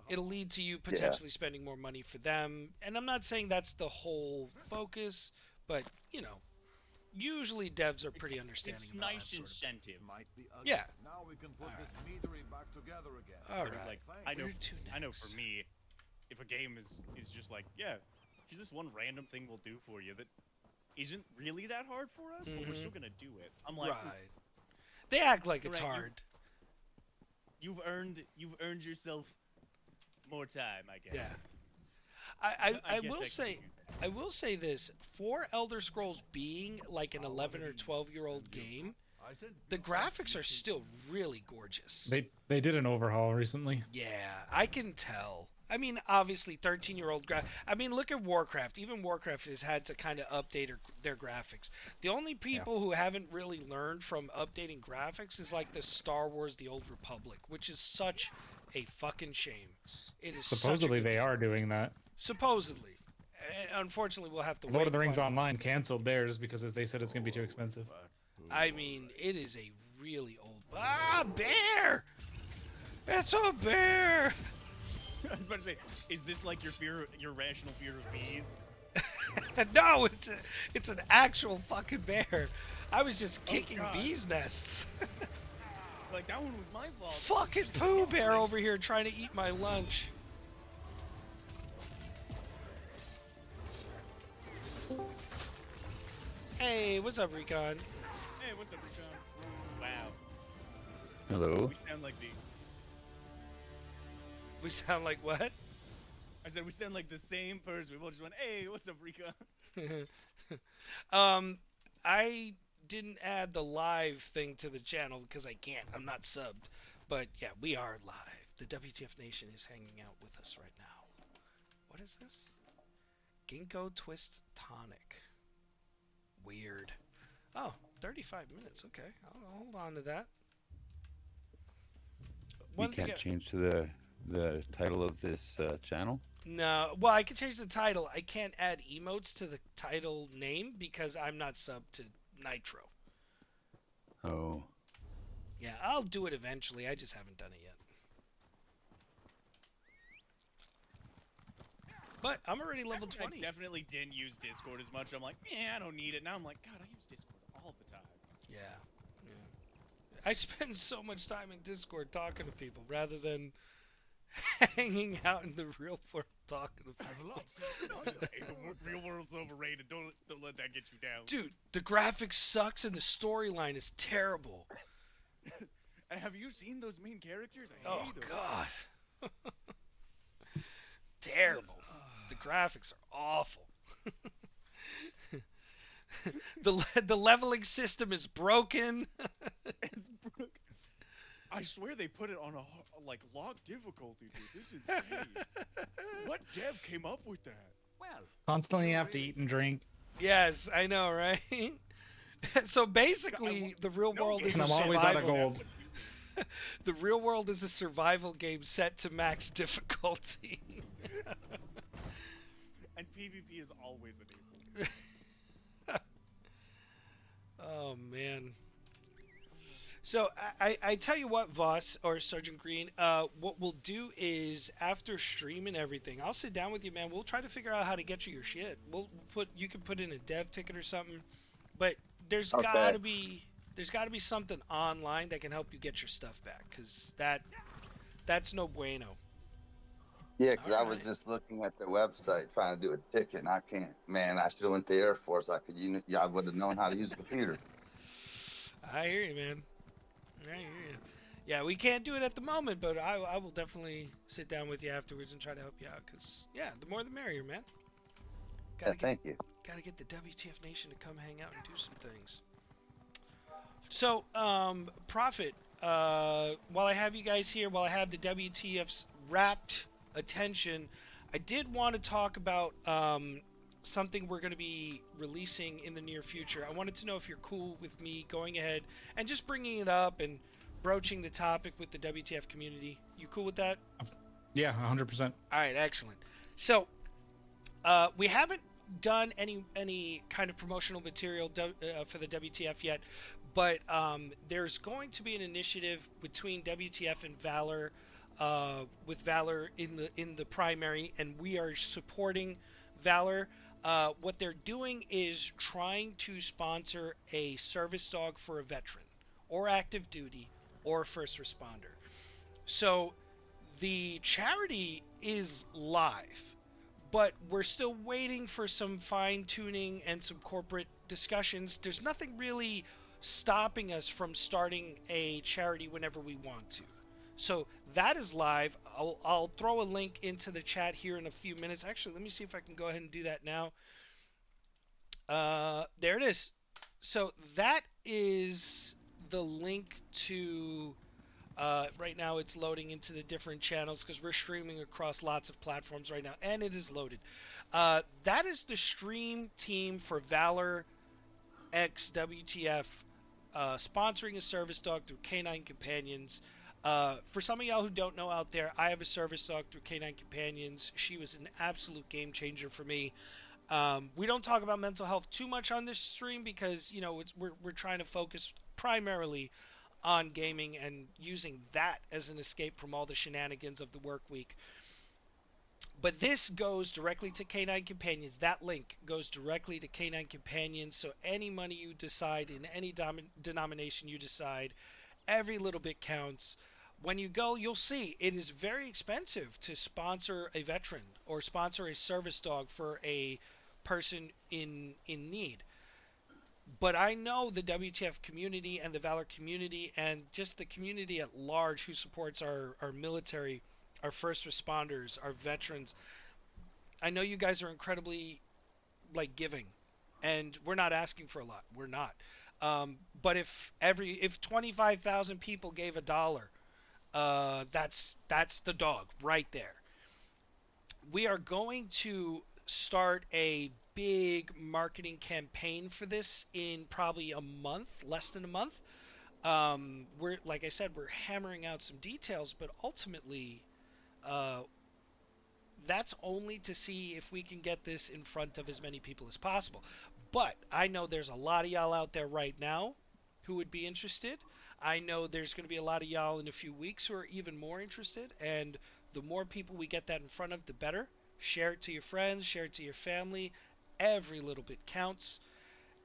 It'll lead to you potentially spending more money for them. And I'm not saying that's the whole focus, but, you know, usually devs are pretty understanding It's about nice that sort of thing. incentive. Yeah. Now we can put All this meadery back together again. All Sort of right. like, I know, Where to I know next? for me, if a game is just like, yeah, here's this one random thing we'll do for you that isn't really that hard for us, but we're still gonna do it. I'm like, Right. They act like it's Right, hard. you've earned yourself more time, I guess. Yeah. I guess will can say do that. I will say this, for Elder Scrolls being like an 11 or 12-year-old game, the graphics are still really gorgeous. They did an overhaul recently. Yeah, I can tell. I mean, obviously 13-year-old I mean, look at Warcraft. Even Warcraft has had to kind of update their graphics. The only people who haven't really learned from updating graphics is like the Star Wars The Old Republic, which is such a fucking shame. It is Supposedly such a good they game. are doing that. Supposedly. Unfortunately, we'll have to wait. Lord of the Rings quite- Online canceled theirs because they said it's gonna be too expensive. I mean, it is a really old... Ah, bear! It's a bear! I was about to say, is this like your rational fear of bees? No, it's an actual fucking bear. I was just kicking God. bees' nests. Like, that one was my fault. Fucking Pooh Bear over here trying to eat my lunch. Hey, what's up, Recon? Hey, what's up, Recon? Wow. Hello. We sound like the... We sound like what? I said we sound like the same person. We both just went, hey, what's up, Recon? I didn't add the live thing to the channel because I can't. I'm not subbed. But yeah, we are live. The WTF Nation is hanging out with us right now. What is this? Ginkgo Twist Tonic. Weird. Oh, 35 minutes. Okay, I'll hold on to that. You One thing can't change to the title of this channel. No, well, I can change the title. I can't add emotes to the title name because I'm not subbed to Nitro. Oh, Yeah, I'll do it eventually. I just haven't done it yet. But I'm already level 20. I definitely didn't use Discord as much. I'm like, I don't need it. Now I'm like, God, I use Discord all the time. Yeah. I spend so much time in Discord talking to people rather than hanging out in the real world talking to people. Hey, the real world's overrated. Don't let that get you down. Dude, the graphics sucks and the storyline is terrible. And have you seen those main characters? I Oh hate 'em. god. Terrible. The graphics are awful. the leveling system is broken. It's broken. I swear they put it on a like log difficulty, dude. This is insane. What dev came up with that? Constantly have to eat and drink. Yes, I know, right? So basically, the real world is And a I'm always out of survival. gold. The real world is a survival game set to max difficulty. And PvP is always enabled. Oh man. So I tell you what, Voss or Sergeant Green, what we'll do is after stream and everything, I'll sit down with you, man. We'll try to figure out how to get you your shit. You can put in a dev ticket or something, but there's Okay. gotta be something online that can help you get your stuff back, cause that's no bueno. Yeah, because All I was right. just looking at their website trying to do a ticket, and I can't. Man, I should have went to the Air Force. I could, yeah, I would have known how to use a computer. I hear you, man. I hear you. Yeah, we can't do it at the moment, but I will definitely sit down with you afterwards and try to help you out. Cause yeah, the more the merrier, man. Yeah, Gotta get thank you. gotta get the WTF Nation to come hang out and do some things. So, Prophet, while I have you guys here, while I have the WTF's rapt attention, I did want to talk about something we're going to be releasing in the near future. I wanted to know if you're cool with me going ahead and just bringing it up and broaching the topic with the WTF community. You cool with that? Yeah, 100%. All right, excellent. So, we haven't done any kind of promotional material for the WTF yet, but there's going to be an initiative between WTF and Valor, with Valor in the primary, and we are supporting Valor. What they're doing is trying to sponsor a service dog for a veteran, or active duty, or first responder. So the charity is live, but we're still waiting for some fine tuning and some corporate discussions. There's nothing really stopping us from starting a charity whenever we want to. So that is live. I'll throw a link into the chat here in a few minutes. Actually, let me see if I can go ahead and do that now. There it is. So that is the link to right now it's loading into the different channels because we're streaming across lots of platforms right now, and it is loaded. That is the stream team for Valor X WTF, sponsoring a service dog through Canine Companions. For some of y'all who don't know out there, I have a service dog through Canine Companions. She was an absolute game changer for me. We don't talk about mental health too much on this stream because we're trying to focus primarily on gaming and using that as an escape from all the shenanigans of the work week. But this goes directly to Canine Companions. That link goes directly to Canine Companions. So any money you decide in any denomination you decide, every little bit counts. When you go, you'll see it is very expensive to sponsor a veteran or sponsor a service dog for a person in need. But I know the WTF community and the Valor community and just the community at large who supports our military, our first responders, our veterans. I know you guys are incredibly giving, and we're not asking for a lot. We're not. But if 25,000 people gave $1, that's the dog right there. We are going to start a big marketing campaign for this in probably a month, less than a month. We're like I said, we're hammering out some details, but ultimately, uh, that's only to see if we can get this in front of as many people as possible. But I know there's a lot of y'all out there right now who would be interested. I know there's going to be a lot of y'all in a few weeks who are even more interested. And the more people we get that in front of, the better. Share it to your friends, share it to your family. Every little bit counts.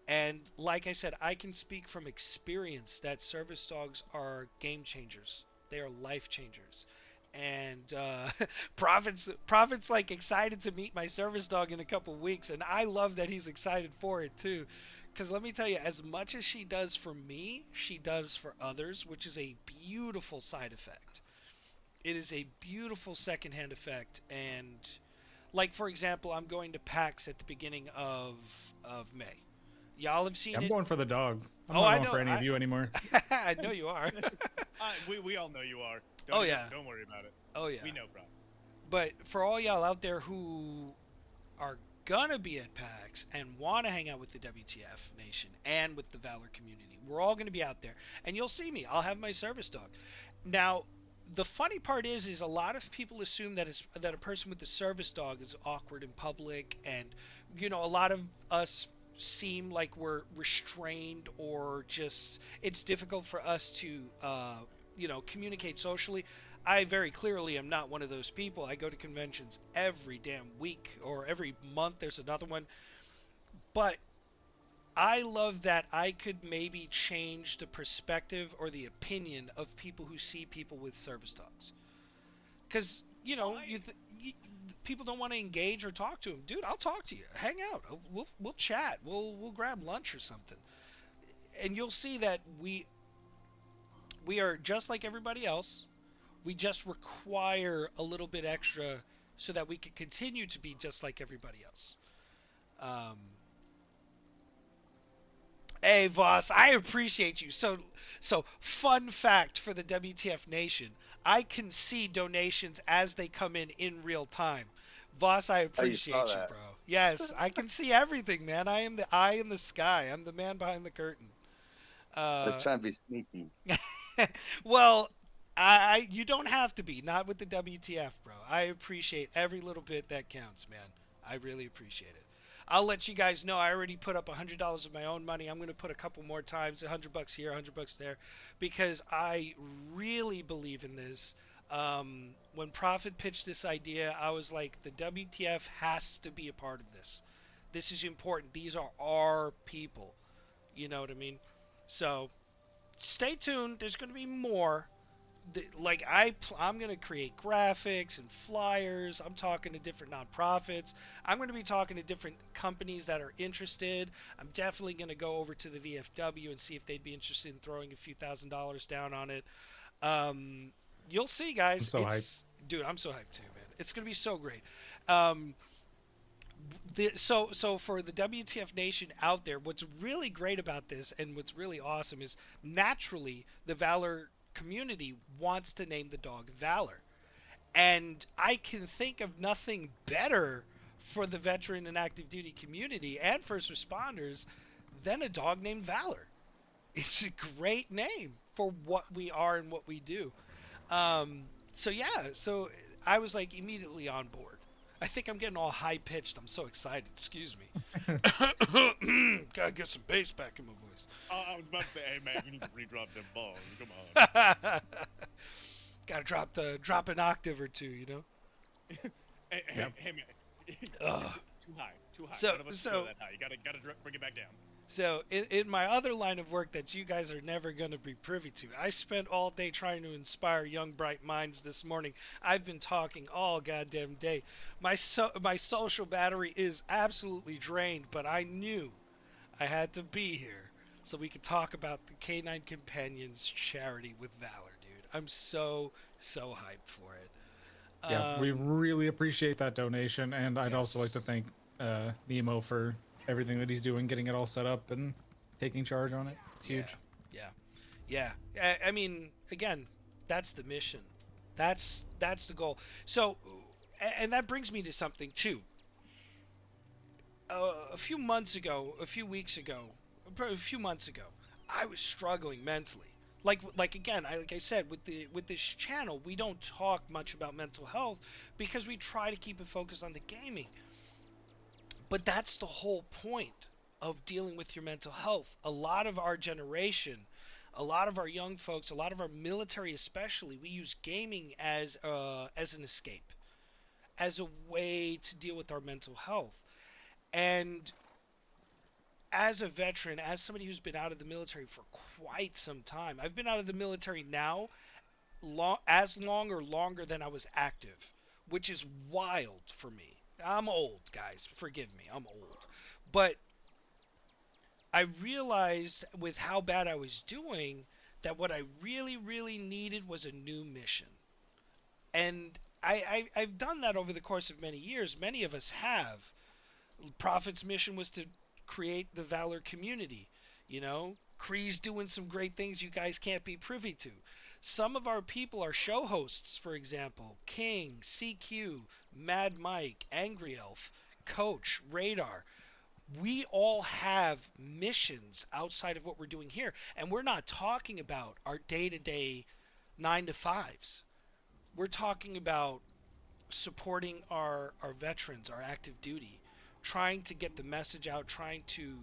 And like I said, I can speak from experience that service dogs are game changers. They are life changers. And Prophet's like excited to meet my service dog in a couple weeks, and I love that he's excited for it too. Because let me tell you, as much as she does for me, she does for others, which is a beautiful side effect. It is a beautiful secondhand effect, and like for example, I'm going to PAX at the beginning of May. Y'all have seen I'm it. going for the dog. I'm Oh, not I going know. for any of you anymore. I know you are. We all know you are. Oh yeah. Don't worry about it. Oh yeah. We know, bro. But for all y'all out there who are gonna be at PAX and want to hang out with the WTF Nation and with the Valor community, we're all gonna be out there, and you'll see me. I'll have my service dog. Now, the funny part is a lot of people assume that a person with a service dog is awkward in public, and a lot of us seem like we're restrained or just it's difficult for us to communicate socially. I very clearly am not one of those people. I go to conventions every damn week or every month. There's another one, but I love that I could maybe change the perspective or the opinion of people who see people with service dogs. Because people don't want to engage or talk to him. Dude, I'll talk to you. Hang out. We'll chat. We'll grab lunch or something. And you'll see that we are just like everybody else. We just require a little bit extra so that we can continue to be just like everybody else. Hey, Voss, I appreciate you. So fun fact for the WTF Nation: I can see donations as they come in real time. Voss, I appreciate you, that. bro. Yes, I can see everything, man. I am the eye in the sky. I'm the man behind the curtain. Let's try and be sneaky. Well, you don't have to be. Not with the WTF, bro. I appreciate every little bit that counts, man. I really appreciate it. I'll let you guys know I already put up $100 of my own money. I'm going to put a couple more times, $100 here, $100 there, because I really believe in this. When Prophet pitched this idea, I was like, the WTF has to be a part of this. This is important. These are our people. You know what I mean? So stay tuned. There's going to be more. Like I'm going to create graphics and flyers. I'm talking to different nonprofits. I'm going to be talking to different companies that are interested. I'm definitely going to go over to the VFW and see if they'd be interested in throwing a few $1,000s down on it. You'll see, guys. I'm so hyped. Dude, I'm so hyped too, man. It's going to be so great. So for the WTF Nation out there, what's really great about this and what's really awesome is naturally the VALOR community wants to name the dog Valor. And I can think of nothing better for the veteran and active duty community and first responders than a dog named Valor. It's a great name for what we are and what we do. So I was like immediately on board. I think I'm getting all high pitched. I'm so excited. Excuse me. Gotta get some bass back in my voice. I was about to say, hey man, you need to re-drop them balls. Come on. Gotta drop an octave or two, you know. Hey man. Too high. So- None of us so- can go that high. You gotta bring it back down. So in my other line of work that you guys are never going to be privy to, I spent all day trying to inspire young bright minds this morning. I've been talking all goddamn day. My social battery is absolutely drained, but I knew I had to be here so we could talk about the Canine Companions charity with Valor, dude. I'm so hyped for it. Yeah, we really appreciate that donation, and I'd also like yes. to thank Nemo for everything that he's doing, getting it all set up and taking charge on it. It's huge. Yeah. I mean, again, that's the mission. That's the goal. So, and that brings me to something too. A few months ago, a few months ago, I was struggling mentally. Like again, like I said, with this channel, we don't talk much about mental health because we try to keep it focused on the gaming. But that's the whole point of dealing with your mental health. A lot of our generation, a lot of our young folks, a lot of our military especially, we use gaming as an escape, as a way to deal with our mental health. And as a veteran, as somebody who's been out of the military for quite some time, I've been out of the military now as long or longer than I was active, which is wild for me. I'm old, guys. Forgive me. I'm old. But I realized with how bad I was doing that what I really, really needed was a new mission. And I've done that over the course of many years. Many of us have. Prophet's mission was to create the Valor community. You know, Kree's doing some great things you guys can't be privy to. Some of our people are show hosts, for example, King, CQ, Mad Mike, Angry Elf, Coach, Radar. We all have missions outside of what we're doing here. And we're not talking about our day-to-day 9-to-5s. We're talking about supporting our veterans, our active duty. trying to get the message out, trying to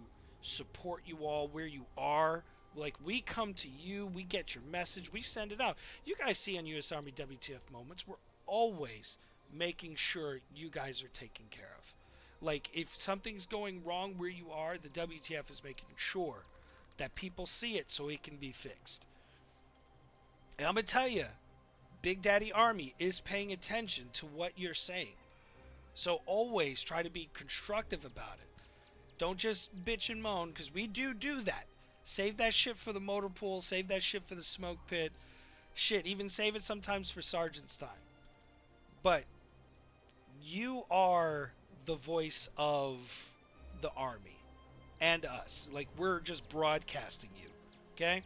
support you all where you are. Like, we come to you, we get your message, we send it out. You guys see on US Army WTF Moments, we're always making sure you guys are taken care of. Like, if something's going wrong where you are, the WTF is making sure that people see it so it can be fixed. And I'm going to tell you, Big Daddy Army is paying attention to what you're saying. So always try to be constructive about it. Don't just bitch and moan, because we do that. Save that shit for the motor pool. Save that shit for the smoke pit. Shit, even save it sometimes for Sergeant's time. But you are the voice of the Army and us. Like, we're just broadcasting you. Okay?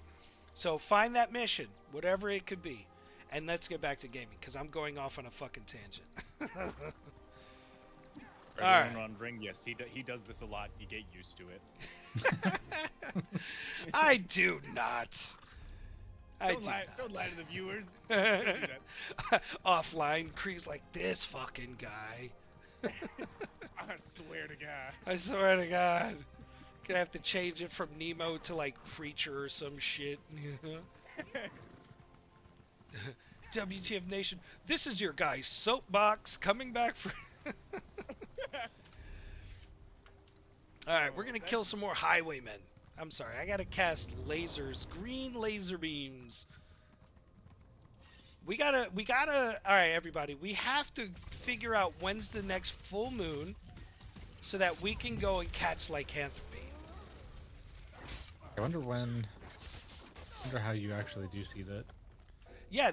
So find that mission, whatever it could be. And let's get back to gaming, because I'm going off on a fucking tangent. All right. Wondering, yes, he does this a lot. You get used to it. I do not. Don't lie to the viewers. Don't do that. Offline, Kree's like, this fucking guy. I swear to God. I swear to God. Gonna have to change it from Nemo to like Preacher or some shit. WTF Nation, this is your guy Soapbox coming back for... Alright, we're gonna kill some more highwaymen. I'm sorry, I gotta cast lasers, green laser beams. We gotta, alright everybody, we have to figure out when's the next full moon so that we can go and catch lycanthropy. I wonder when, I wonder how you actually do see that. Yeah,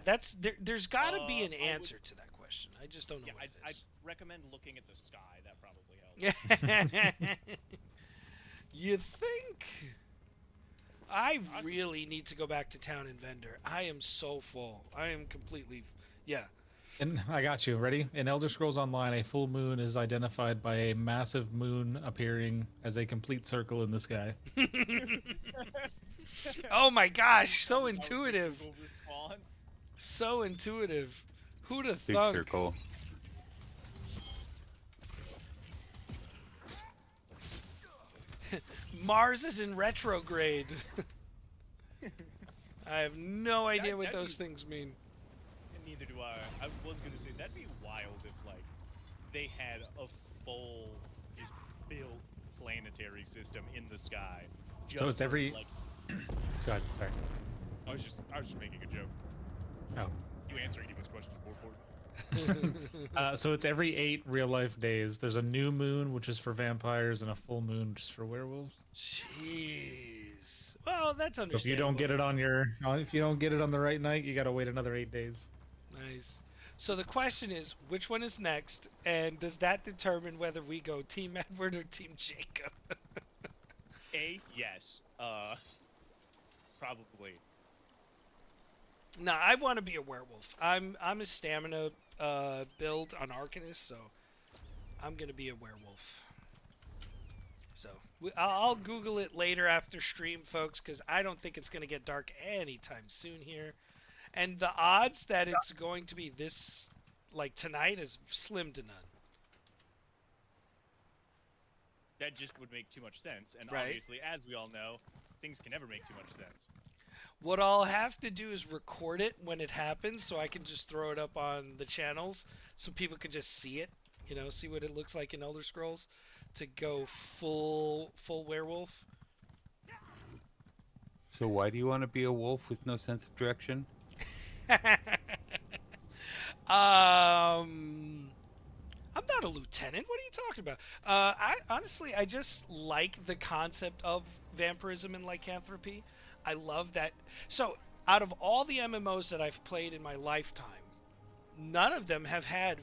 there's gotta be an answer to that question. I just don't know what it I'd is. recommend looking at the sky. That probably helps. You think? I really need to go back to town and vendor. I am so full. I am completely... Yeah. And I got you. Ready? In Elder Scrolls Online, a full moon is identified by a massive moon appearing as a complete circle in the sky. Oh my gosh, so intuitive. Google response. So intuitive. Who'd have Big thunk? circle. Mars is in retrograde. I have no idea what that'd those be- things mean. And neither do I. I was gonna say that'd be wild if like they had a full just built planetary system in the sky. Just So it's every... like Go ahead, sorry. I was just making a joke. Oh. You answering Evan's question is more important. So it's every 8 real-life days. There's a new moon, which is for vampires, and a full moon, which is for werewolves. Jeez. Well, that's So understandable. if you don't get it on if you don't get it on the right night, you gotta wait another 8 days. Nice. So the question is, which one is next, and does that determine whether we go Team Edward or Team Jacob? Yes. Probably. No, I want to be a werewolf. I'm a stamina build on Arcanist, so I'm gonna be a werewolf. So I'll Google it later after stream, folks, because I don't think it's gonna get dark anytime soon here. And the odds that it's going to be this, like tonight, is slim to none. That just would make too much sense. And Right. obviously, as we all know, things can never make too much sense. What I'll have to do is record it when it happens, so I can just throw it up on the channels, so people can just see it. You know, see what it looks like in Elder Scrolls, to go full werewolf. So why do you want to be a wolf with no sense of direction? I'm not a lieutenant. What are you talking about? I honestly, I just like the concept of vampirism and lycanthropy. I love that. So, out of all the MMOs that I've played in my lifetime, none of them have had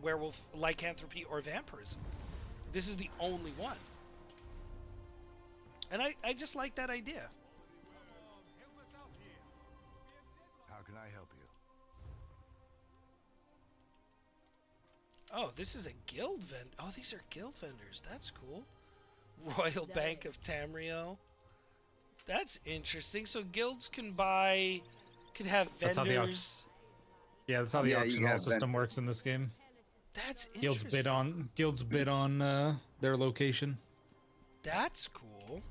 werewolf, lycanthropy, or vampirism. This is the only one. And I just like that idea. How can I help you? Oh, this is a guild vend. Oh, these are guild vendors. That's cool. Royal Bank of Tamriel. That's interesting. So guilds can have That's how the vendors. Yeah, that's how the Yeah, you auction have hall system works in this game. That's Guilds interesting. bid on their location. That's cool.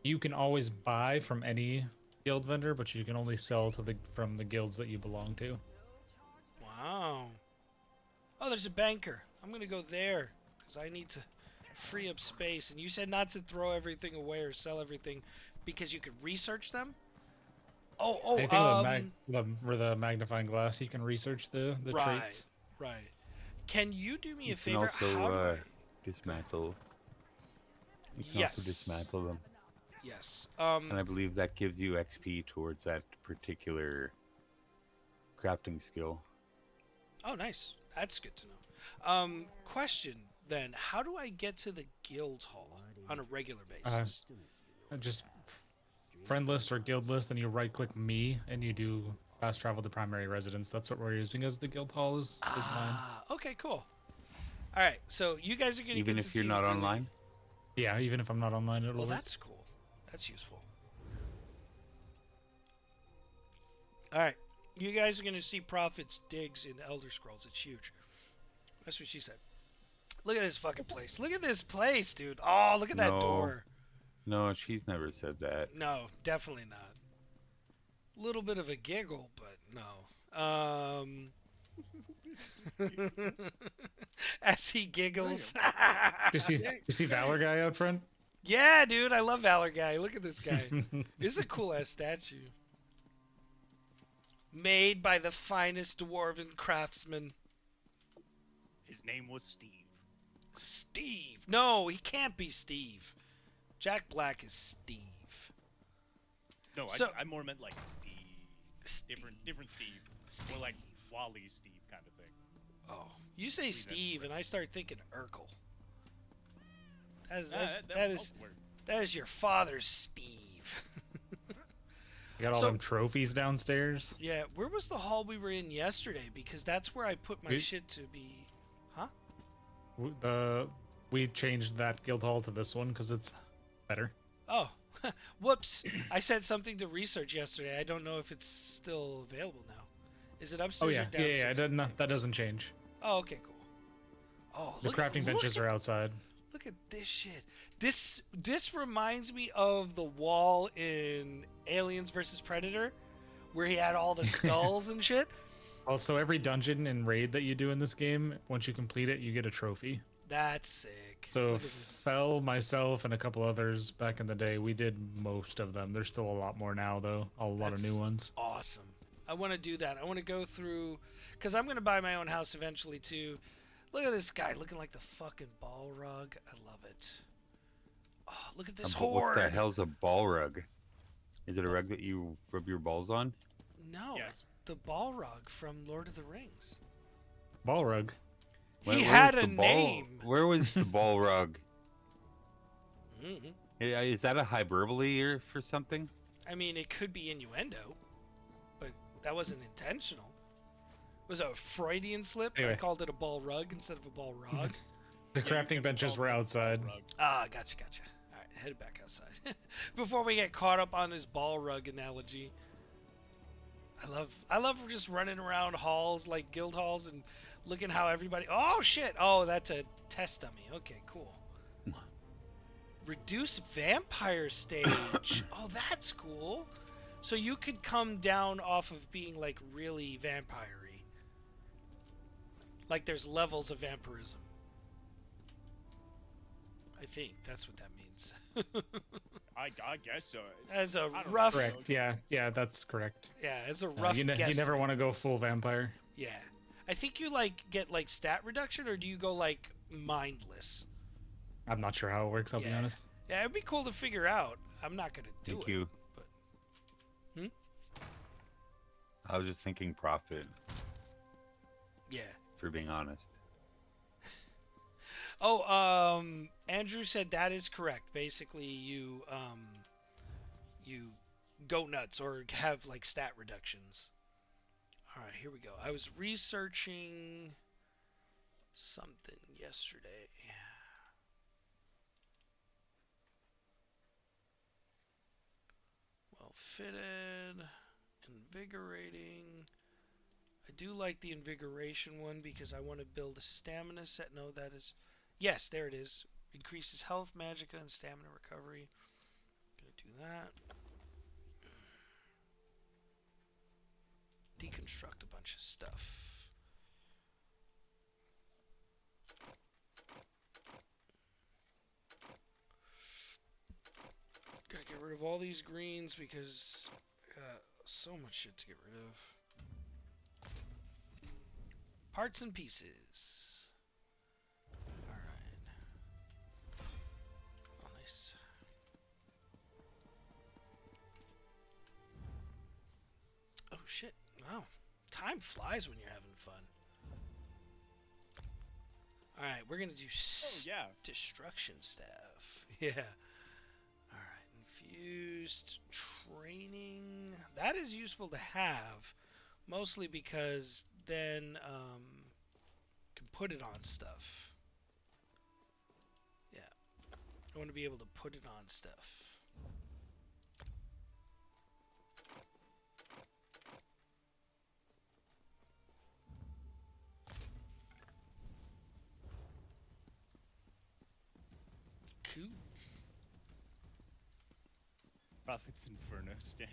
You can always buy from any guild vendor, but you can only sell to from the guilds that you belong to. Wow. Oh, there's a banker. I'm gonna go there because I need to free up space. And you said not to throw everything away or sell everything because you could research them. Anything with a magnifying glass, you can research the Right, traits. right. Can you do me You a can favor? How do also I? dismantle. You can also Yes. dismantle them, Yes. and I believe that gives you XP towards that particular crafting skill. Oh, nice. That's good to know. Question then: how do I get to the guild hall on a regular basis? Just friend list or guild list, and you right click me, and you do fast travel to primary residence. That's what we're using as the guild hall is mine. Okay, cool. All right, so you guys are gonna Even get to if you're see not the online. Yeah, even if I'm not online, it'll Well, work. that's cool. That's useful. All right, you guys are gonna see Prophet's digs in Elder Scrolls. It's huge. That's what she said. Look at this fucking place. Look at this place, dude. Oh, look at that No. door. No, she's never said that. No, definitely not. Little bit of a giggle, but no. As he giggles. You see Valor guy out front? Yeah, dude, I love Valor Guy. Look at this guy. This is a cool ass statue. Made by the finest dwarven craftsman. His name was Steve. Steve. No, he can't be Steve. Jack Black is Steve. No, So- I more meant like Steve. Steve. Different Steve. More like Wally Steve kind of thing. Oh, you say Believe that's Steve, the and I start thinking Urkel. That That would is also work. that is your father's Steve. You got all So- them trophies downstairs. Yeah, where was the hall we were in yesterday? Because that's where I put my We- shit to be. We changed that guild hall to this one because it's better. Oh, whoops! I said something to research yesterday. I don't know if it's still available now. Is it Oh upstairs yeah, or yeah, downstairs? yeah. That doesn't change. Oh, okay, cool. Oh, The crafting benches are outside. Look at this shit. This reminds me of the wall in Aliens vs Predator, where he had all the skulls and shit. Also, every dungeon and raid that you do in this game, once you complete it, you get a trophy. That's sick. So Look at this. Fel, myself, and a couple others back in the day, we did most of them. There's still a lot more now, though. A lot of new That's ones. Awesome. I want to do that. I want to go through, because I'm going to buy my own house eventually too. Look at this guy looking like the fucking ball rug. I love it. Oh, look at this But horde. what the hell's a ball rug? Is it a rug that you rub your balls on? No, Yes. the Balrog from Lord of the Rings. Balrug. Where- He where had was a the ball- name. Where was the ball rug? Hmm. Is that a hyperbole or for something? I mean, it could be innuendo, but that wasn't intentional. It was a Freudian slip. I Anyway. called it a ball rug instead of a ball rog. The Yeah, you crafting can benches call were it a outside. rug. Gotcha. All right, head back outside. Before we get caught up on this ball rug analogy. I love just running around halls like guild halls and looking how everybody. Oh shit! Oh, that's a test dummy. Okay, cool. Reduce vampire stage. Oh, that's cool. So you could come down off of being like really vampire-y. Like there's levels of vampirism. I think that's what that means. I guess so. As a I don't know. rough, Correct. Yeah, that's correct. yeah, as a rough You guess. never want to go full vampire. Yeah, I think you like get like stat reduction, or do you go like mindless? I'm not sure how it works, I'll be Yeah. honest. Yeah, it'd be cool to figure out. I'm not gonna do Thank it. you. but- I was just thinking profit, Yeah. for being honest. Oh, Andrew said that is correct. Basically, you go nuts or have like stat reductions. All right, here we go. I was researching something yesterday. Well fitted, invigorating. I do like the invigoration one because I want to build a stamina set. No, that is... Yes, there it is. Increases health, magicka, and stamina recovery. Gonna do that. Deconstruct a bunch of stuff. Gotta get rid of all these greens because I got so much shit to get rid of. Parts and pieces. Alright. Oh, nice. Oh, shit. Wow. Time flies when you're having fun. Alright, we're gonna do yeah. destruction staff. Yeah. Alright, infused training. That is useful to have. Mostly because then can put it on stuff. Yeah. I want to be able to put it on stuff. Cool. Prophet's Inferno staff.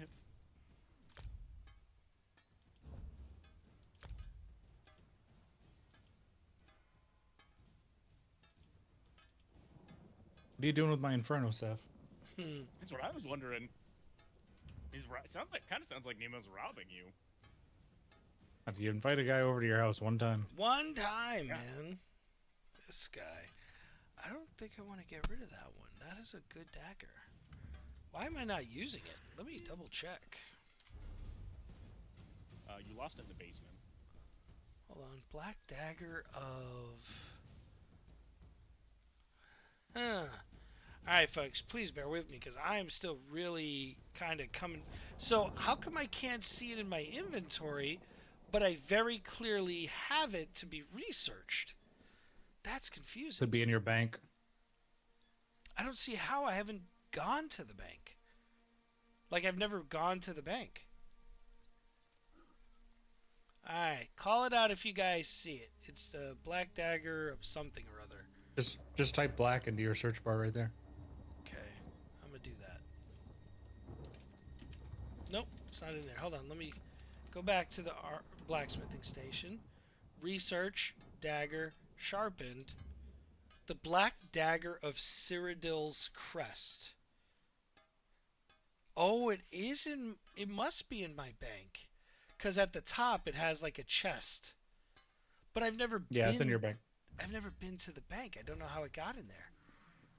What are you doing with my Inferno stuff? That's what I was wondering. Kind of sounds like Nemo's robbing you. If you invite a guy over to your house one time. One time, Yeah. man. This guy. I don't think I want to get rid of that one. That is a good dagger. Why am I not using it? Let me double check. You lost it in the basement. Hold on. Black dagger of... Huh. Alright, folks. Please bear with me because I am still really kind of coming... So, how come I can't see it in my inventory, but I very clearly have it to be researched? That's confusing. Could be in your bank. I don't see how I haven't gone to the bank. Like, I've never gone to the bank. Alright, call it out if you guys see it. It's the black dagger of something or other. Just type black into your search bar right there. Okay, I'm gonna do that. Nope, it's not in there. Hold on, let me go back to the blacksmithing station. Research, dagger, sharpened. The black dagger of Cyrodiil's crest. Oh, it is in... It must be in my bank. Because at the top it has like a chest. But I've never Yeah, been... it's in your bank. I've never been to the bank. I don't know how it got in there.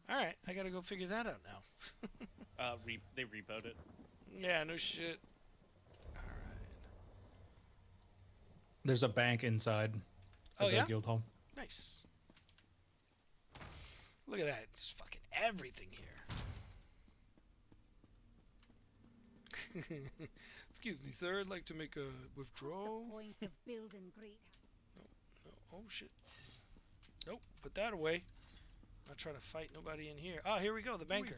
Alright, I gotta go figure that out now. They repoed it. Yeah, no shit. Alright. There's a bank inside Oh, the yeah? guild hall. Nice. Look at that. It's fucking everything here. Excuse me, sir. I'd like to make a withdrawal. What's the point of building great? No. Oh, shit. Nope. Put that away. I'm not trying to fight nobody in here. Oh, here we go. The banker.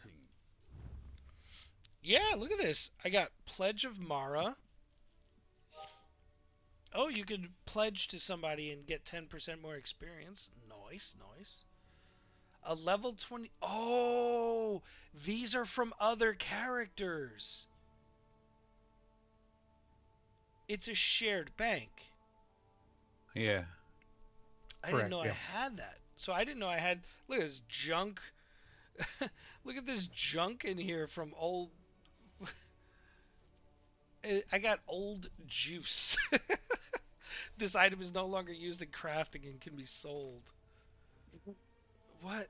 Yeah, look at this. I got Pledge of Mara. Oh, you could pledge to somebody and get 10% more experience. Nice, nice. A level 20... Oh! These are from other characters. It's a shared bank. Yeah. I didn't Correct, know yeah. I had that. So I didn't know I had... Look at this junk. Look at this junk in here from old... I got old juice. This item is no longer used in crafting and can be sold. What?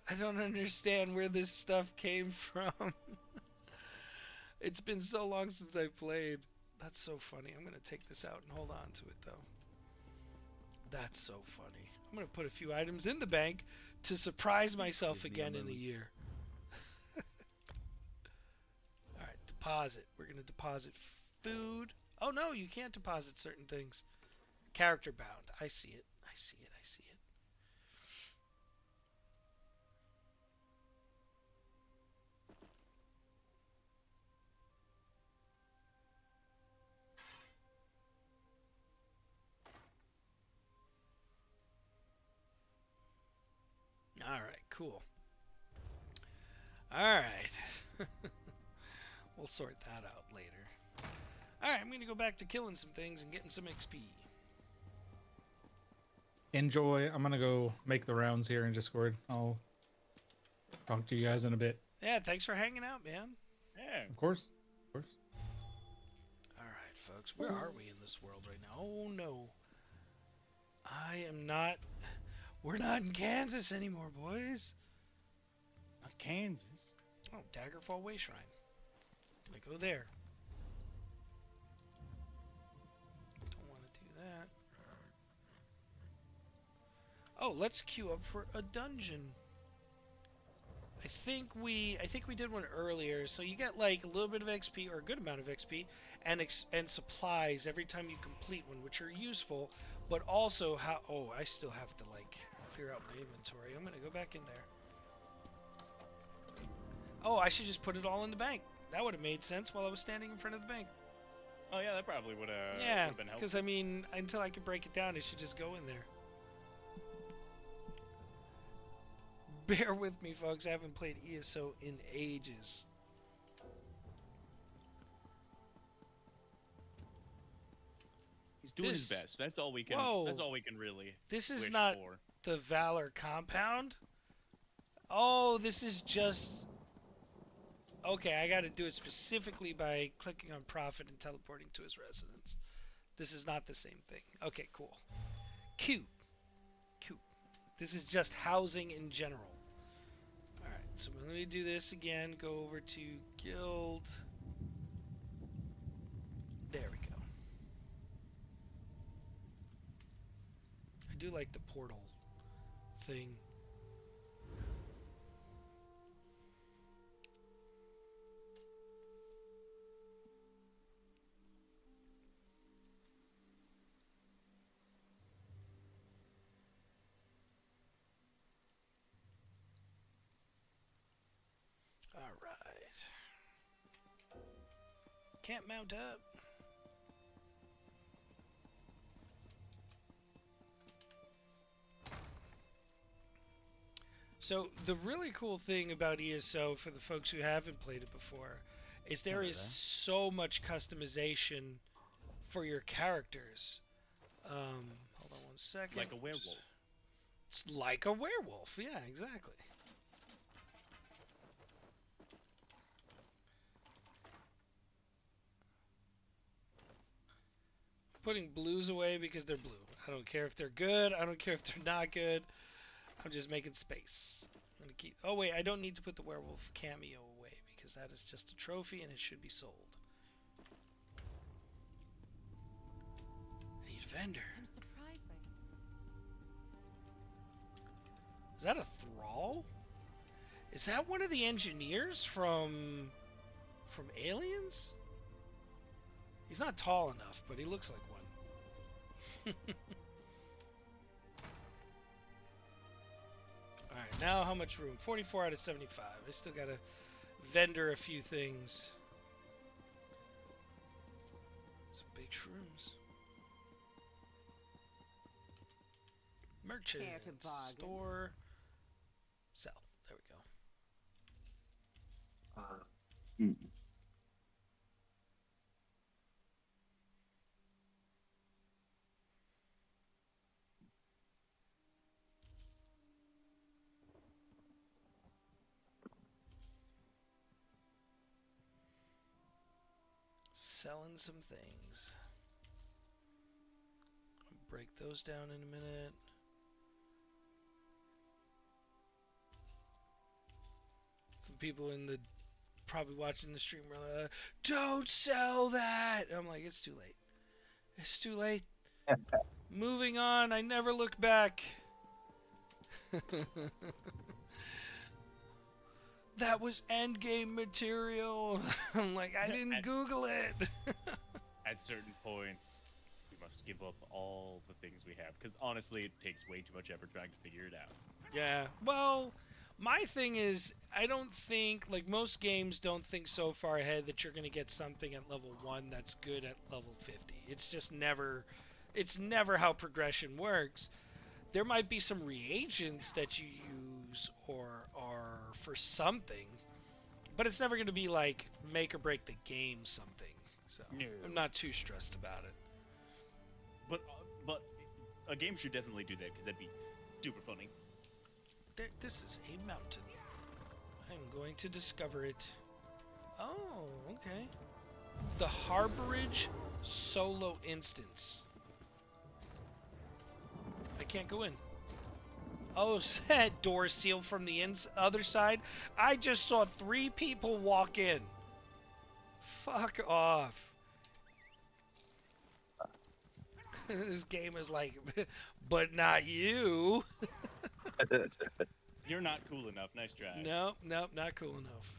I don't understand where this stuff came from. It's been so long since I played. That's so funny. I'm going to take this out and hold on to it, though. That's so funny. I'm going to put a few items in the bank to surprise myself Give me a again in a moment. year. Alright, deposit. We're going to deposit food. Oh, no, you can't deposit certain things. Character bound. I see it. I see it. I see it. All right, cool. All right. We'll sort that out later. All right, I'm going to go back to killing some things and getting some XP. Enjoy. I'm gonna go make the rounds here in Discord. I'll talk to you guys in a bit. Yeah, thanks for hanging out, man. Yeah. Of course. Of course. All right, folks. Where are we in this world right now? Oh, no. I am not... We're not in Kansas anymore, boys. Not Kansas. Oh, Daggerfall Way Shrine. Gonna go there. Don't want to do that. Oh, let's queue up for a dungeon. I think we did one earlier, so you get like a little bit of XP or a good amount of XP and supplies every time you complete one, which are useful, but also how I still have to like clear out my inventory. I'm gonna go back in there. Oh, I should just put it all in the bank. That would have made sense while I was standing in front of the bank. Oh yeah, that probably would have Yeah, been helpful. because I mean, until I could break it down, it should just go in there. Bear with me, folks. I haven't played ESO in ages. He's doing his This- best. That's all we can. Whoa. That's all we can really This is wish not for. the Valor compound. Oh, this is just... Okay, I gotta do it specifically by clicking on Prophet and teleporting to his residence. This is not the same thing. Okay, cool. Cute. Cute. This is just housing in general. Alright, so let me do this again. Go over to Guild. There we go. I do like the portal thing. Alright. Can't mount up. So the really cool thing about ESO for the folks who haven't played it before is there is so much customization for your characters. Hold on one second. Like a werewolf. It's like a werewolf. Yeah, exactly. Putting blues away because they're blue. I don't care if they're good. I don't care if they're not good. I'm just making space. I'm gonna keep. Oh wait, I don't need to put the werewolf cameo away because that is just a trophy and it should be sold. I need a vendor. I'm surprised by Is that a thrall? Is that one of the engineers from Aliens? He's not tall enough, but he looks like one. Alright, now how much room? 44 out of 75. I still gotta vendor a few things. Some big shrooms. Merchant. Care to bargain? Store. Sell. There we go. Selling some things. I'll break those down in a minute. Some people in the probably watching the stream were like, "Don't sell that!" And I'm like, "It's too late. It's too late." Moving on. I never look back. That was endgame material. I'm like, I didn't Google it. At certain points, we must give up all the things we have because honestly, it takes way too much effort trying to figure it out. Yeah. Well, my thing is, I don't think, like most games don't think so far ahead that you're going to get something at level 1 that's good at level 50. It's just never, it's never how progression works. there might be some reagents that you use or for something, but it's never going to be like make or break the game something. So No. I'm not too stressed about it. But a game should definitely do that because that'd be super funny. This is a mountain. I'm going to discover it. Oh, okay. The Harborage solo instance. I can't go in. Oh, that door sealed from the other side. I just saw 3 people walk in. Fuck off. This game is like, but not you. You're not cool enough. Nice try. Nope, not cool enough.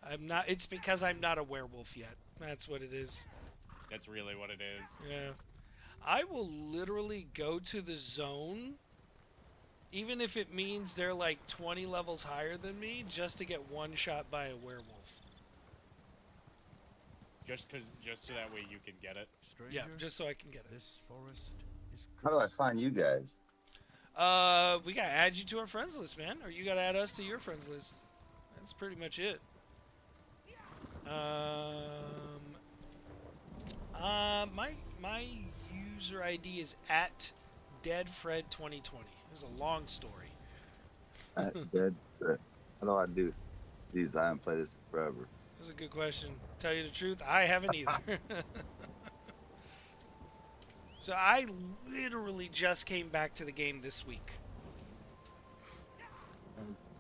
I'm not. It's because I'm not a werewolf yet. That's what it is. That's really what it is. Yeah. I will literally go to the zone, even if it means they're like 20 levels higher than me, just to get one shot by a werewolf. Just so that way you can get it. Yeah, just so I can get it. This forest is How do I find you guys? We gotta add you to our friends list, man, or you gotta add us to your friends list. That's pretty much it. My user ID is at deadfred2020. It's a long story. Dead. How do I do these? I haven't played this forever. That's a good question. Tell you the truth, I haven't either. So I literally just came back to the game this week.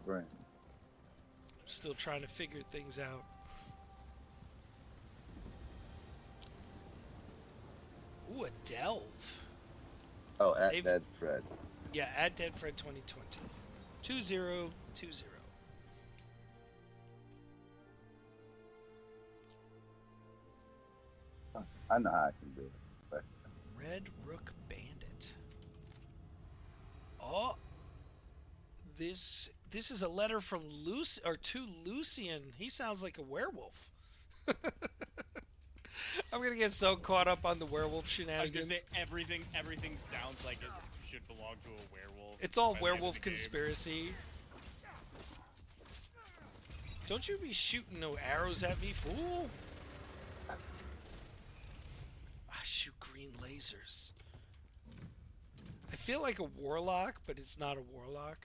Right. I'm still trying to figure things out. Ooh, a delve. Oh, at They've- Dead Fred. Yeah, at deadfred2020. 2020. I know how I can do it. But Red Rook Bandit. Oh, this is a letter from to Lucian. He sounds like a werewolf. I'm gonna get so caught up on the werewolf I was shenanigans. gonna say everything sounds like it should belong to a werewolf. It's all by the end of werewolf the game. conspiracy. Don't you be shooting no arrows at me, fool! I shoot green lasers. I feel like a warlock, but it's not a warlock.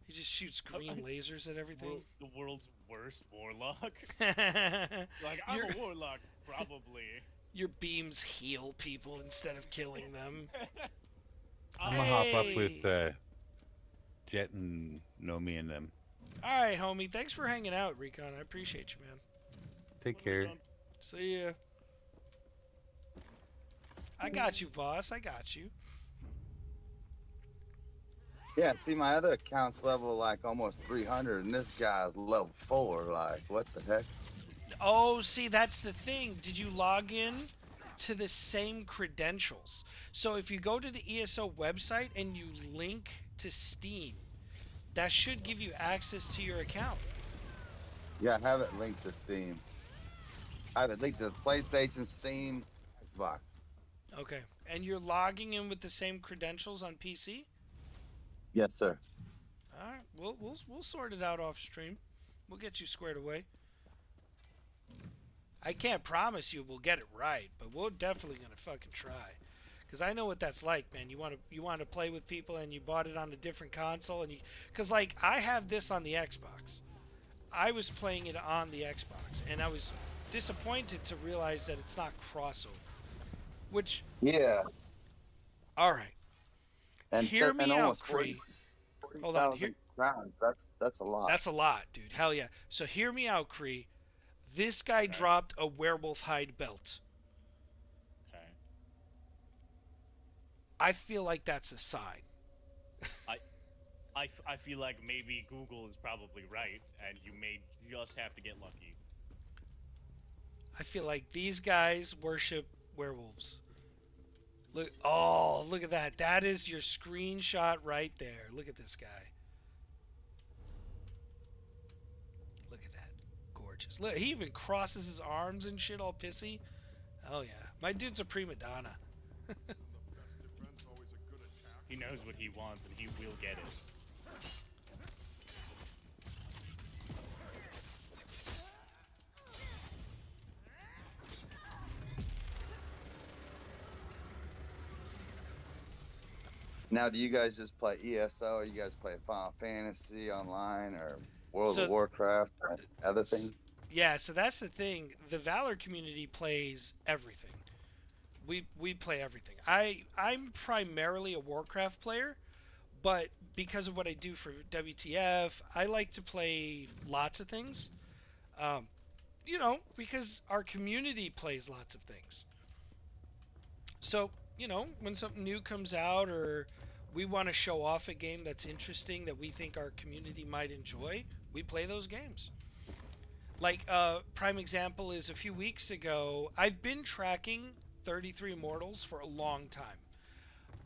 He just shoots green lasers at everything. The world's worst warlock. Like, I'm Your- a warlock, probably. Your beams heal people instead of killing them. I'm gonna hop up Hey. with Jet and Nomi and them. Alright, homie. Thanks for hanging out, Recon. I appreciate you, man. Take care. See ya. I got you, boss. I got you. yeah, see, my other account's level like almost 300, and this guy's level 4. Like, what the heck? Oh, see, that's the thing. Did you log in to the same credentials? So if you go to the ESO website and you link to Steam, that should give you access to your account. Yeah, I have it linked to Steam. I have it linked to PlayStation, Steam, Xbox. Okay. And you're logging in with the same credentials on PC? Yes, sir. All right. We'll sort it out off stream. We'll get you squared away. I can't promise you we'll get it right, but we're definitely gonna fucking try. Cause I know what that's like, man. You want to play with people, and you bought it on a different console, and cause like I have this on the Xbox. I was playing it on the Xbox, and I was disappointed to realize that it's not crossover. Which, Yeah. all right, And hear me and out, almost Cree. 40,000 Hold on, here- crowns. That's a lot. That's a lot, dude. Hell yeah. So hear me out, Cree. This guy dropped a werewolf hide belt. Okay. I feel like that's a sign. I feel like maybe Google is probably right, and you may just have to get lucky. I feel like these guys worship werewolves. Look, oh, look at that. That is your screenshot right there. Look at this guy. Look at that. Gorgeous. Look, he even crosses his arms and shit all pissy. Oh yeah, my dude's a prima donna. He knows what he wants and he will get it. Now, do you guys just play ESO, or you guys play Final Fantasy online, or World So- of Warcraft, or other things? Yeah, so that's the thing. The Valor community plays everything. We play everything. I'm primarily a Warcraft player, but because of what I do for WTF, I like to play lots of things. Um, because our community plays lots of things. So, when something new comes out or we want to show off a game that's interesting that we think our community might enjoy, we play those games. Like, prime example is a few weeks ago, I've been tracking 33 Immortals for a long time.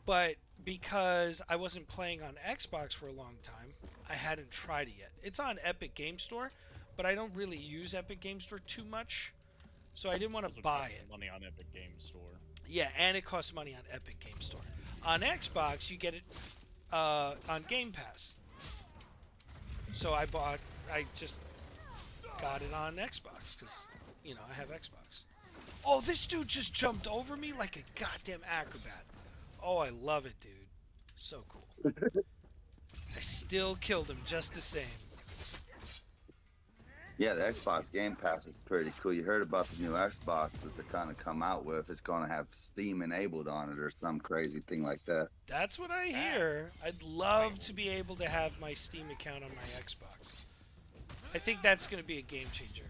But because I wasn't playing on Xbox for a long time, I hadn't tried it yet. It's on Epic Game Store, but I don't really use Epic Game Store too much, so I didn't want Also to buy costs it. money on Epic Games Store. Yeah, and it costs money on Epic Game Store. On Xbox, you get it on Game Pass. So I just got it on Xbox because, I have Xbox. Oh, this dude just jumped over me like a goddamn acrobat. Oh, I love it, dude. So cool. I still killed him just the same. Yeah, the Xbox Game Pass is pretty cool. You heard about the new Xbox that they're kind of come out with. It's going to have Steam enabled on it or some crazy thing like that. That's what I hear. I'd love to be able to have my Steam account on my Xbox. I think that's going to be a game changer.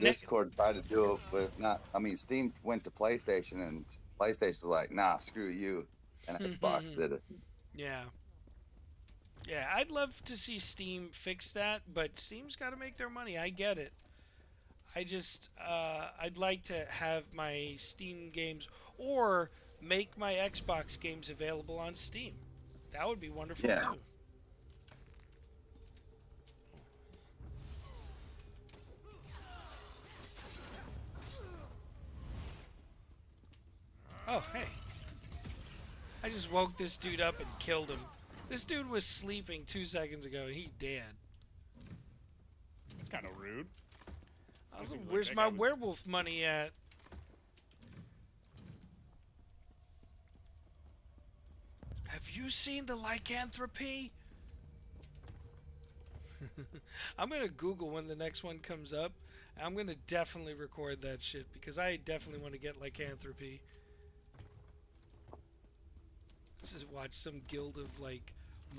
Discord tried to do it with Steam went to PlayStation and PlayStation's like, nah, screw you. And Xbox did it. Yeah. Yeah, I'd love to see Steam fix that, but Steam's got to make their money. I get it. I'd like to have my Steam games or make my Xbox games available on Steam. That would be wonderful too. Oh, hey. I just woke this dude up and killed him. This dude was sleeping 2 seconds ago and he dead. It's kind of rude. Where's my werewolf money at? Have you seen the lycanthropy? I'm gonna Google when the next one comes up. I'm gonna definitely record that shit because I definitely want to get lycanthropy. Let's just watch some guild of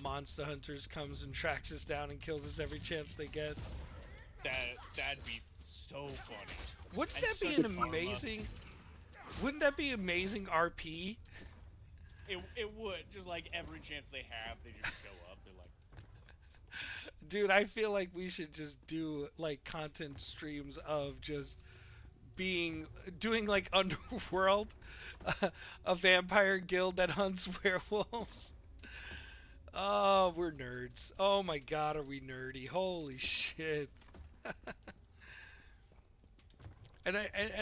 monster hunters comes and tracks us down and kills us every chance they get. That'd be so funny. Wouldn't that be an amazing? Wouldn't that be amazing RP? It would. Just every chance they have, they just show up. They're like, dude, I feel like we should just do content streams of just doing Underworld, a vampire guild that hunts werewolves. Oh, we're nerds. Oh my god, are we nerdy? Holy shit. And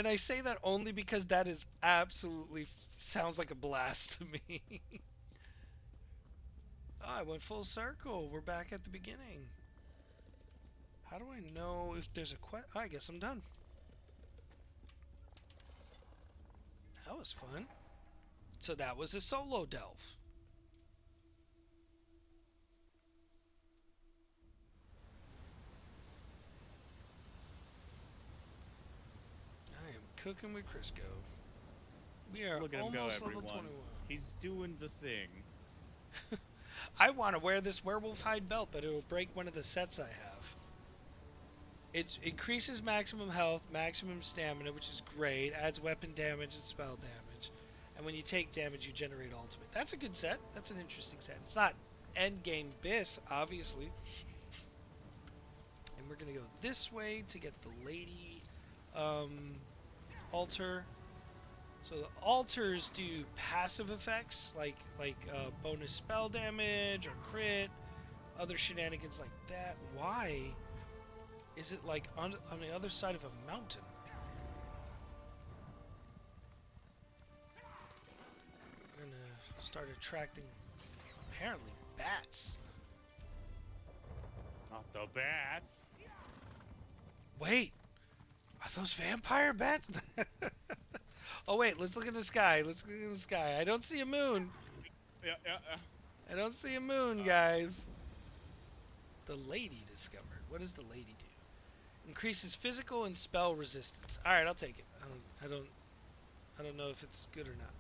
I say that only because that is absolutely sounds like a blast to me. Oh, I went full circle. We're back at the beginning. How do I know if there's a quest? Oh, I guess I'm done. That was fun. So that was a solo delve. I am cooking with Crisco. We are look at him go, almost level everyone. 21. He's doing the thing. I want to wear this werewolf hide belt, but it will break one of the sets I have. It increases maximum health, maximum stamina, which is great, adds weapon damage and spell damage, and when you take damage, you generate ultimate. That's a good set. That's an interesting set. It's not endgame Biss, obviously. And we're going to go this way to get the lady altar. So the altars do passive effects like bonus spell damage or crit, other shenanigans like that. Why is it on the other side of a mountain? Start attracting, apparently, bats. Not the bats. Wait, are those vampire bats? Oh wait, let's look at the sky. Let's look at the sky. I don't see a moon. Yeah. I don't see a moon, guys. The lady discovered. What does the lady do? Increases physical and spell resistance. All right, I'll take it. I don't know if it's good or not.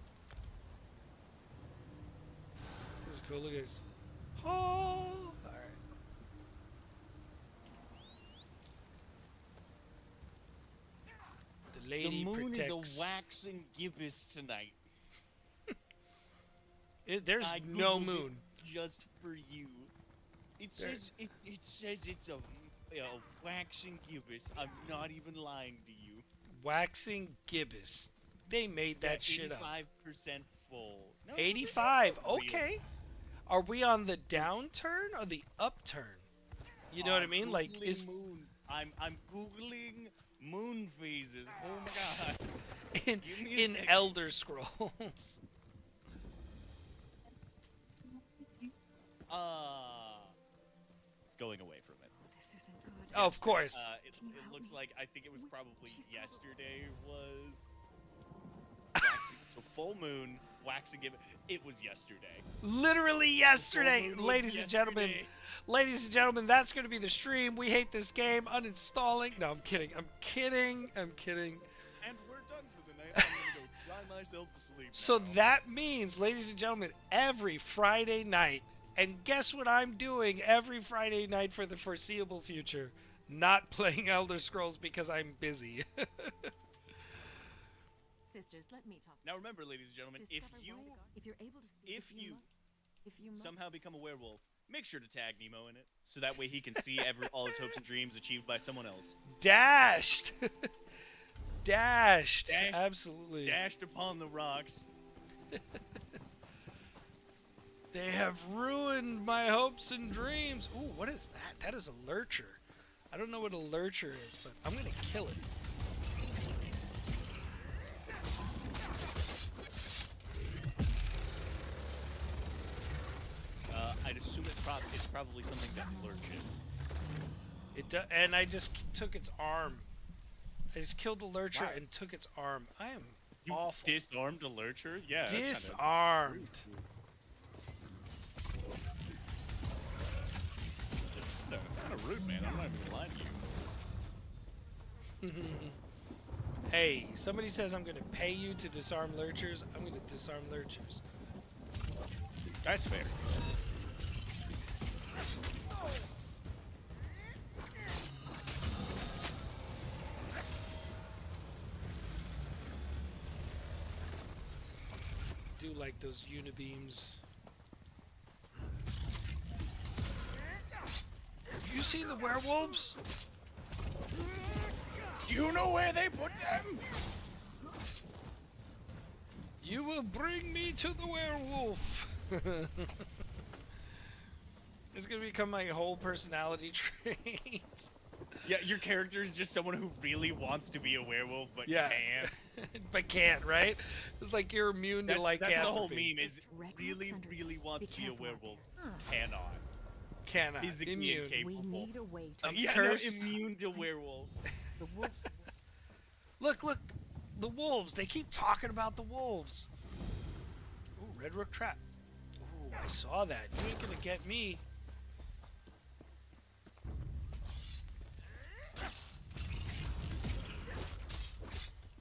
This is cool. Look at this. Oh, all right. The lady The moon protects. is a waxing gibbous tonight. There's I no Googled it moon. just for you. It says it's a waxing gibbous. I'm not even lying to you. Waxing gibbous. They made that shit up. 85% full. No, 85. that's not real. Okay. Are we on the downturn or the upturn? You know what I mean? I'm Like, Googling is moon. I'm googling moon phases. Oh my god. in Give me a in second. Elder Scrolls? It's going away from it. This isn't good. Oh, of course. It Can you help looks me? like I think it was Look, probably she's got yesterday was waxing. So full moon, waxing gibbous. It was yesterday. Literally Full yesterday, moon was ladies and gentlemen. yesterday. Ladies and gentlemen, that's going to be the stream. We hate this game. Uninstalling. No, I'm kidding. I'm kidding. I'm kidding. And we're done for the night. I'm gonna go cry myself to sleep. So now. that means, ladies and gentlemen, every Friday night, and guess what I'm doing every Friday night for the foreseeable future? Not playing Elder Scrolls because I'm busy. Sisters, let me talk. Now remember, ladies and gentlemen, if Discover you why the gar- if you're able to speak, if you must, somehow become a werewolf, make sure to tag Nemo in it, so that way he can see all his hopes and dreams achieved by someone else. Dashed! Dashed! Dashed. Absolutely. Dashed upon the rocks. They have ruined my hopes and dreams. Ooh, what is that? That is a lurcher. I don't know what a lurcher is, but I'm gonna kill it. I'd assume it's probably something that lurches. And I just took its arm. I just killed the lurcher Wow. and took its arm. I am You awful. disarmed a lurcher? Yeah. That's Disarmed. kind of rude, man. I'm not even lying to you. Hey, somebody says I'm gonna pay you to disarm lurchers. I'm gonna disarm lurchers. That's fair. Do like those unibeams. You see the werewolves? Do you know where they put them? You will bring me to the werewolf. It's gonna become my whole personality trait. Yeah, your character is just someone who really wants to be a werewolf but Yeah. can't. But can't, right? It's like you're immune to That's the whole lycanthropy. meme is Red really, rocks under really us. wants Be to be a careful out werewolf. there. Cannot. Cannot. Physically Immune. incapable. We need a way to. I'm yeah, cursed. no, immune to werewolves. The wolves. Look, look, the wolves. They keep talking about the wolves. Ooh, red rook trap. Ooh, I saw that. You ain't gonna get me.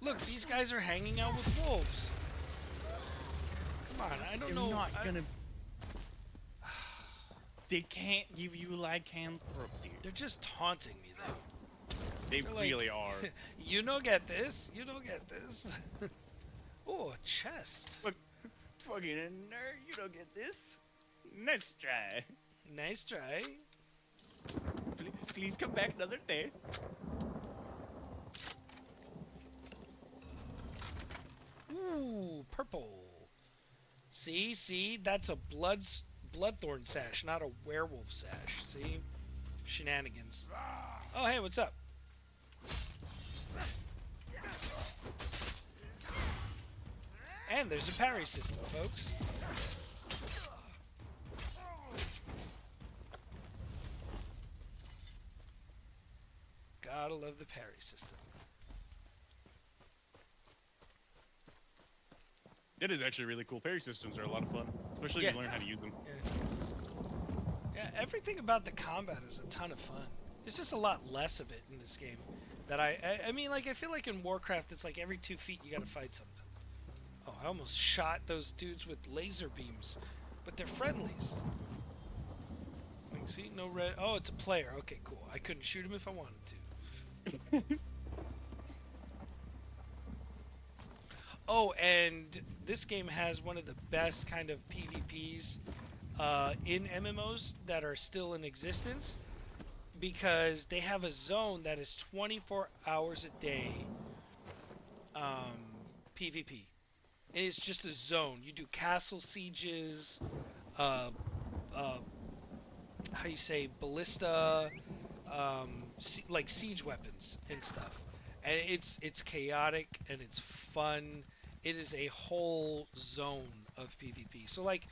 Look, these guys are hanging out with wolves. Come on, I don't They're know. not I- gonna. They can't give you lycanthropy. They're just taunting me, though. They They're like- really are. You don't get this. You don't get this. Oh, a chest. Fucking nerd, you don't get this. Nice try. Nice try. Please come back another day. Ooh, purple. See, that's a bloodthorn sash, not a werewolf sash. See, shenanigans. Oh, hey, what's up? And there's a parry system, folks. Gotta love the parry system. It is actually really cool. Parry systems are a lot of fun, especially if you learn how to use them. Yeah, everything about the combat is a ton of fun. There's just a lot less of it in this game. That I mean, like, I feel like in Warcraft, it's like every 2 feet you gotta fight something. Oh, I almost shot those dudes with laser beams, but they're friendlies. Like, see, no red. Oh, it's a player. Okay, cool. I couldn't shoot him if I wanted to. Oh, and this game has one of the best kind of PvPs in MMOs that are still in existence, because they have a zone that is 24 hours a day PvP. And it's just a zone. You do castle sieges, how you say, ballista, like siege weapons and stuff. And it's chaotic and it's fun. It is a whole zone of PvP. So like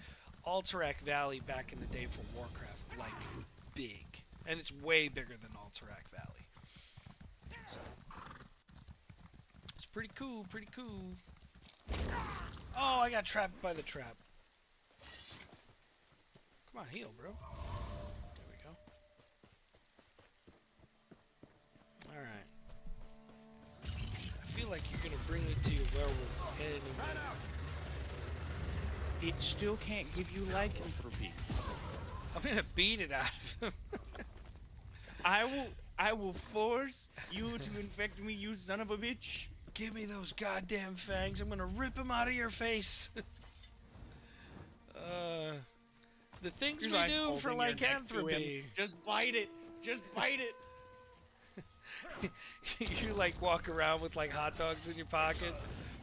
Alterac Valley back in the day for Warcraft, like big. And it's way bigger than Alterac Valley. So it's pretty cool, pretty cool. Oh, I got trapped by the trap. Come on, heal, bro. There we go. Alright. I feel like you're gonna bring me to your werewolf anyway. It still can't give you lycanthropy. I'm gonna beat it out of him. I will force you to infect me, you son of a bitch. Give me those goddamn fangs. I'm gonna rip them out of your face. The things we do for lycanthropy. Just bite it. Just bite it. You like walk around with like hot dogs in your pocket,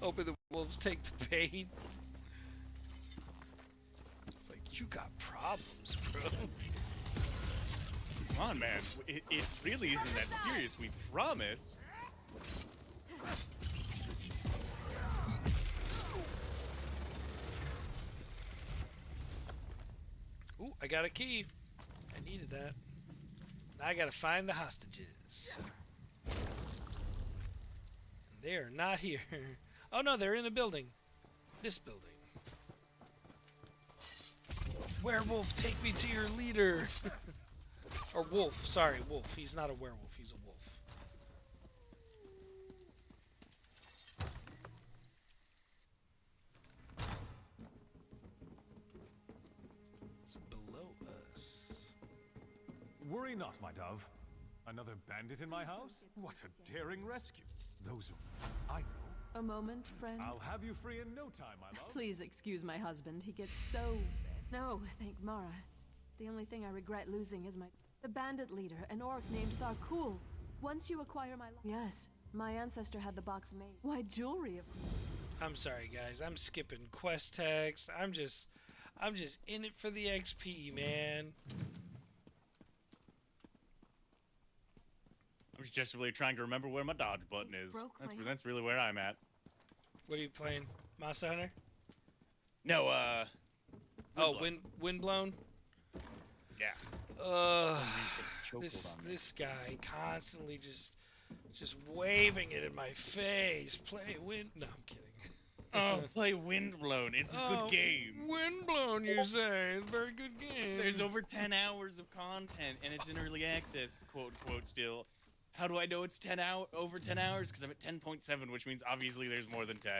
hoping the wolves take the bait. It's like, you got problems, bro. Come on, man. It really isn't that serious, we promise. Ooh, I got a key. I needed that. Now I gotta find the hostages. They are not here. Oh no, they're in the building. This building. Werewolf, take me to your leader. Or wolf, sorry, wolf. He's not a werewolf, he's a wolf. It's below us. Worry not, my dove. Another bandit in my house? What a daring rescue. Those I know. A moment, friend. I'll have you free in no time, my love. Please excuse my husband. He gets so... No, thank Mara. The only thing I regret losing is the bandit leader, an orc named Tharkul. Once you acquire my... Yes, my ancestor had the box made. Why, jewelry of... I'm sorry, guys. I'm skipping quest text. I'm just in it for the XP, man. I'm just really trying to remember where my dodge button is. That's really where I'm at. What are you playing? Monster Hunter? No, Windblown? Yeah. This guy constantly just waving it in my face. Play wind. No, I'm kidding. Oh, play Windblown. It's a good game. Windblown, you say? It's a very good game. There's over 10 hours of content, and it's in early access, quote unquote. Still, how do I know it's over 10 hours? Because I'm at 10.7, which means obviously there's more than 10.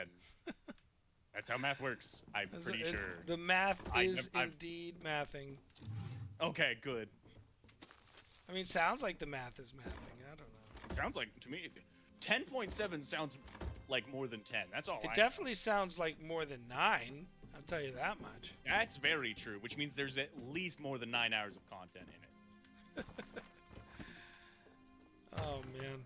That's how math works. I'm pretty sure. The math is indeed mathing. Okay, good. I mean, sounds like the math is mathing. I don't know. It sounds like, to me, 10.7 sounds like more than 10. That's all. It definitely sounds like more than 9. I'll tell you that much. That's very true, which means there's at least more than 9 hours of content in it. Oh, man.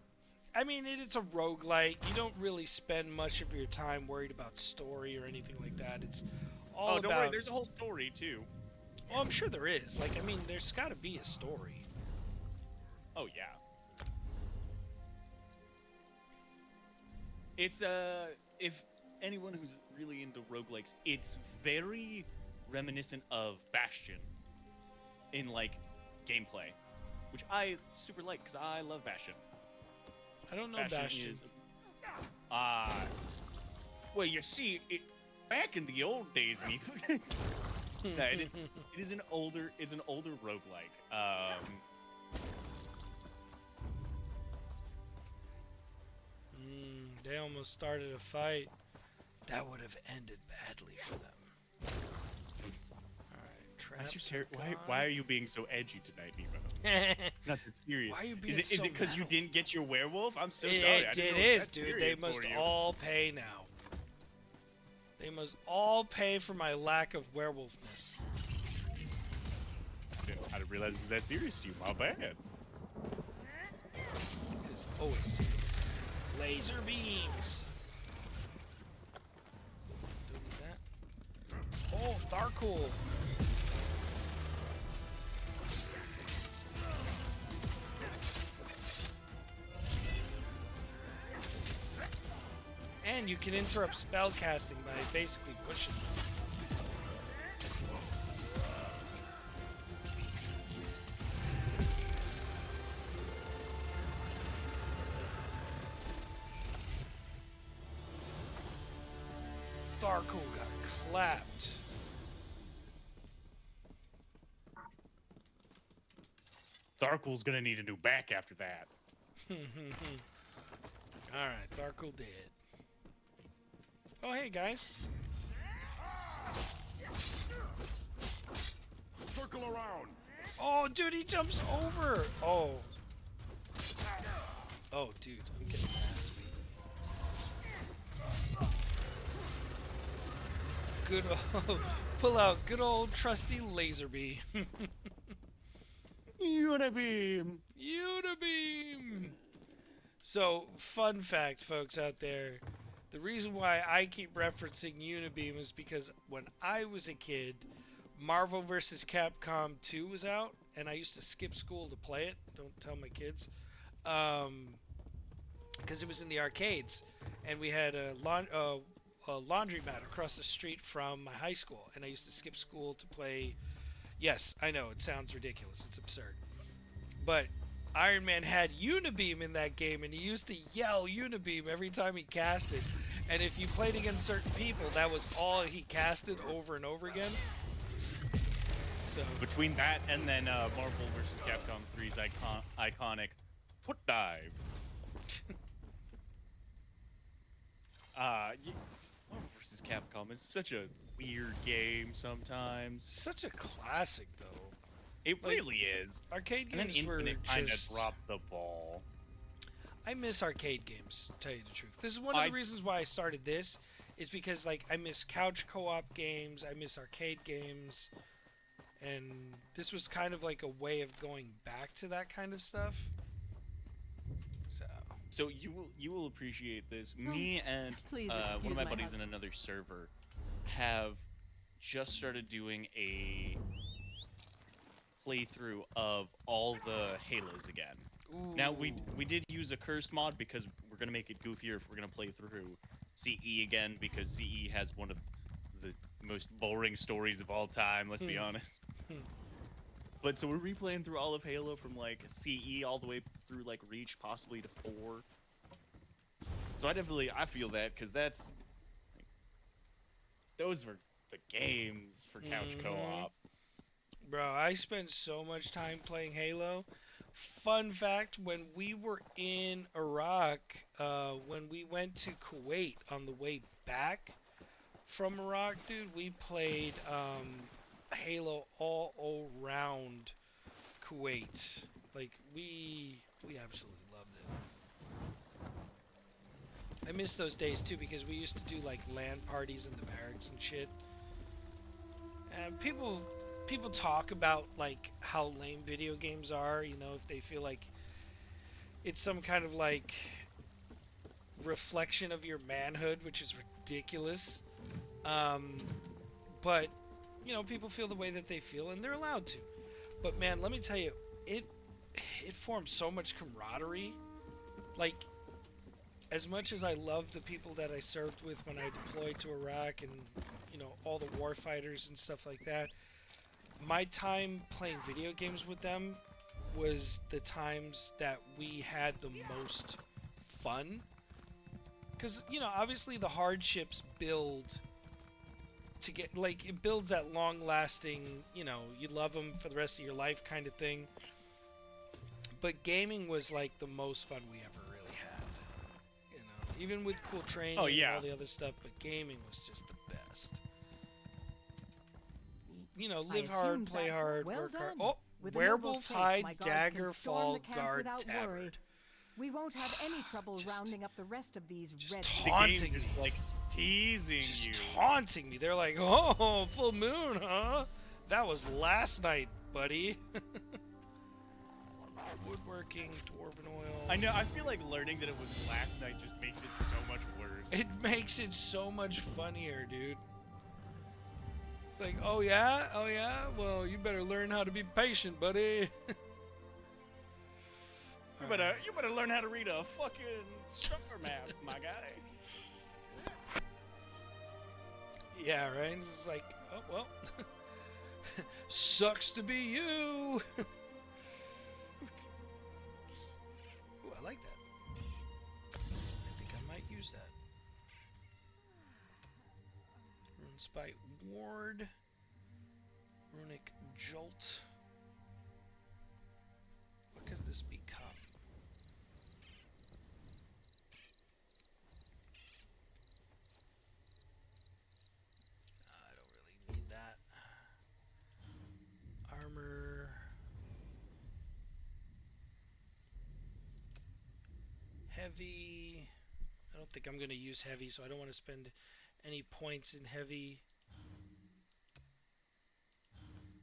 I mean, it's a roguelite. You don't really spend much of your time worried about story or anything like that. It's all about... don't worry, there's a whole story, too. Oh, I'm sure there is. Like, I mean, there's got to be a story. Oh, yeah. It's, if anyone who's really into roguelikes, it's very reminiscent of Bastion in, like, gameplay, which I super like, because I love Bastion. I don't know Bastion. is. Well, you see, back in the old days, no, it is an older. It's an older roguelike. They almost started a fight. That would have ended badly for them. Alright, traps. Why are you being so edgy tonight, Nemo? Not that serious. Why are you being Is it because you didn't get your werewolf? I'm so sorry. It is, dude. They must all pay now. They must all pay for my lack of werewolfness. I didn't realize it was that serious to you. My bad. It's always serious. Laser beams. Don't do that. Oh, Tharkul. And you can interrupt spell casting by basically pushing them. Tharkul got clapped. Tharkul's gonna need a new back after that. Alright, Tharkul dead. Oh, hey, guys. Circle around. Oh, dude, he jumps over. Oh. Oh, dude, I'm getting ass beat. Good old, pull out good old trusty laser beam. Unibeam. Unibeam. So, fun fact, folks out there. The reason why I keep referencing Unibeam is because when I was a kid, Marvel vs. Capcom 2 was out, and I used to skip school to play it. Don't tell my kids. Because it was in the arcades, and we had a laundromat across the street from my high school, and I used to skip school to play. Yes, I know, it sounds ridiculous. It's absurd. But Iron Man had Unibeam in that game, and he used to yell Unibeam every time he casted. And if you played against certain people, that was all he casted over and over again. So Between that and then Marvel vs. Capcom 3's iconic foot dive. Marvel vs. Capcom is such a weird game sometimes. such a classic, though. It really is. Arcade And then games were Infinite kind of just... dropped the ball. I miss arcade games, to tell you the truth. This is one of the reasons why I started this, is because like I miss couch co-op games, I miss arcade games, and this was kind of like a way of going back to that kind of stuff. So you will appreciate this. Me and Please one of my excuse my buddies in another server have just started doing a playthrough of all the Halos again. Ooh. Now we did use a cursed mod because we're gonna make it goofier if we're gonna play through CE again, because CE has one of the most boring stories of all time. Let's be honest. But so we're replaying through all of Halo from like CE all the way through like Reach, possibly to 4. So I feel that, because that's like, those were the games for couch co-op. Bro, I spent so much time playing Halo. Fun fact, when we were in Iraq, when we went to Kuwait on the way back from Iraq, dude, we played Halo all around Kuwait. Like, we absolutely loved it. I miss those days too, because we used to do like LAN parties in the barracks and shit. And people talk about like how lame video games are, you know, if they feel like it's some kind of like reflection of your manhood, which is ridiculous. But you know, people feel the way that they feel, and they're allowed to. But man, let me tell you, it formed so much camaraderie. Like, as much as I love the people that I served with when I deployed to Iraq, and you know, all the war fighters and stuff like that, my time playing video games with them was the times that we had the most fun. Because, you know, obviously the hardships build to get, like, it builds that long-lasting, you know, you love them for the rest of your life kind of thing. But gaming was, like, the most fun we ever really had. You know, even with cool training and all the other stuff, but gaming was just the best. You know, live hard, play hard, work hard. Oh, With a noble werewolf safe, hide, my guards dagger, can storm fall, the camp guard, without worry. tabard. We won't have any trouble rounding up the rest of these red. The Taunting game's just me. like teasing Just you. taunting me. They're like, oh, full moon, huh? That was last night, buddy. Woodworking, dwarven oil. I know. I feel like learning that it was last night just makes it so much worse. It makes it so much funnier, dude. It's like, oh yeah? Oh yeah? Well, you better learn how to be patient, buddy. You better learn how to read a fucking star map, my guy. Yeah, right? It's just like, oh, well. Sucks to be you. Ooh, I like that. I think I might use that. Rune Spite Ward. Runic Jolt. What could this become? I don't really need that. Armor. Heavy. I don't think I'm going to use heavy, so I don't want to spend any points in heavy.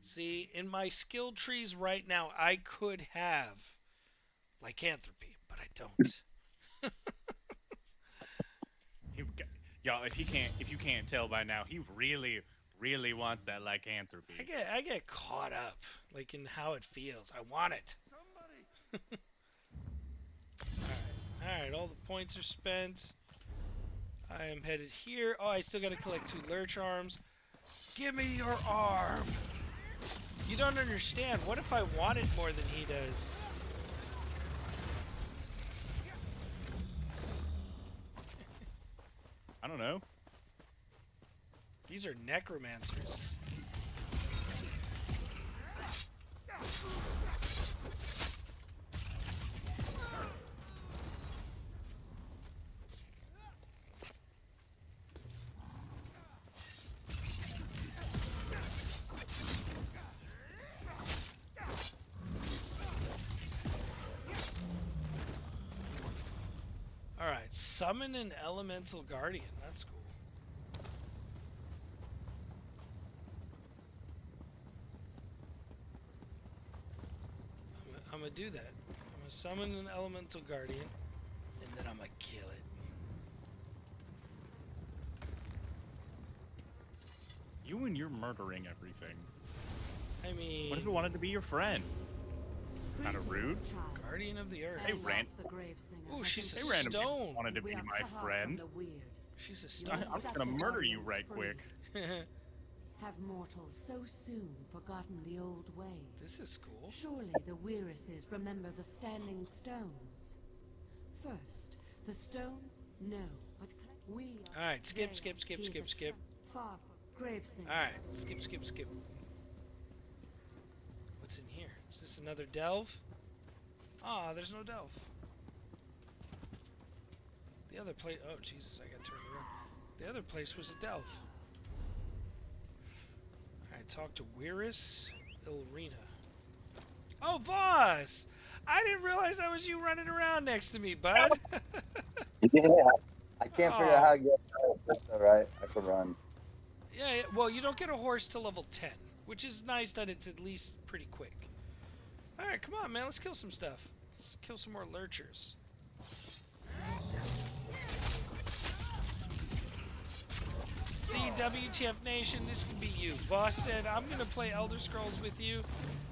See, in my skill trees right now, I could have lycanthropy, but I don't. Y'all, if you can't tell by now, he really wants that lycanthropy. I get caught up, like, in how it feels. I want it. Alright, all the points are spent. I am headed here. Oh, I still gotta collect 2 lurch arms. Give me your arm! You don't understand. What if I want it more than he does? I don't know. These are necromancers. Alright, summon an elemental guardian. That's cool. I'm gonna do that. I'm gonna summon an elemental guardian, and then I'm gonna kill it. You and you're murdering everything. I mean, What if it wanted to be your friend? Kind of rude. guardian of the earth. Hey, Rand. Ooh, she's a Hey, random people stone. wanted to be my friend. She's a stone. I'm just gonna murder you right quick. Have mortals so soon forgotten the old ways? This is cool. Surely the Weirises remember the standing stones. First, the stones? No, but we are. Alright, skip. Far from Gravesinger. Alright, skip. What's in here? Is this another delve? Ah, there's no delve. The other place. Oh, Jesus, I got turned around. The other place was a delve. Alright, talk to Weiris Ilrina. Oh, Voss! I didn't realize that was you running around next to me, bud. Yeah. I can't figure out how to get out. That's alright. I can run. Yeah, well, you don't get a horse till level 10, which is nice that it's at least pretty quick. Alright, come on, man. Let's kill some stuff. Let's kill some more lurchers. See, WTF Nation, this could be you. Voss said, I'm going to play Elder Scrolls with you.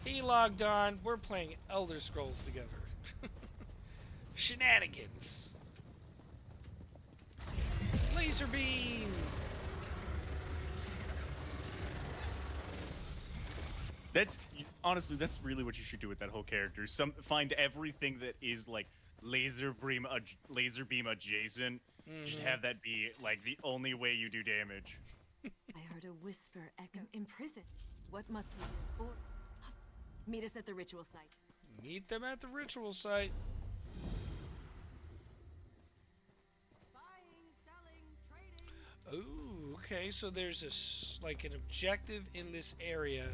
He logged on. We're playing Elder Scrolls together. Shenanigans. Laser beam. That's honestly, that's really what you should do with that whole character. Find everything that is like laser beam adjacent. Just Mhm. have that be like the only way you do damage. I heard a whisper echo. In prison. What must we do? Or meet us at the ritual site. Meet them at the ritual site. Ooh, okay. So there's like an objective in this area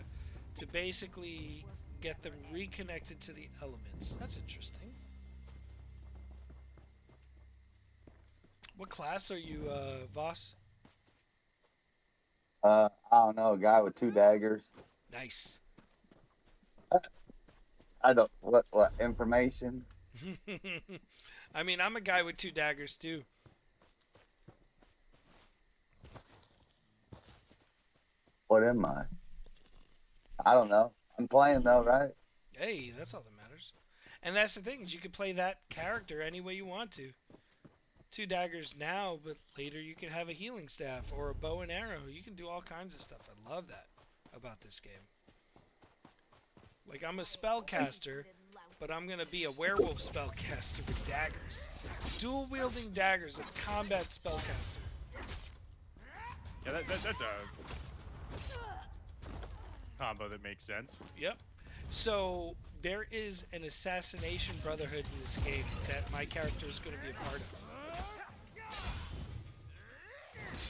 to basically get them reconnected to the elements. That's interesting. What class are you, Voss? I don't know, a guy with 2 daggers. Nice. I don't what information? I mean, I'm a guy with 2 daggers too. What am I? I don't know. I'm playing though, right? Hey, that's all that matters. And that's the thing, is you can play that character any way you want to. 2 daggers now, but later you can have a healing staff or a bow and arrow. You can do all kinds of stuff. I love that about this game. Like, I'm a spellcaster, but I'm gonna be a werewolf spellcaster with daggers. Dual wielding daggers, a combat spellcaster. Yeah, that's a combo that makes sense. Yep. So there is an assassination brotherhood in this game that my character is going to be a part of.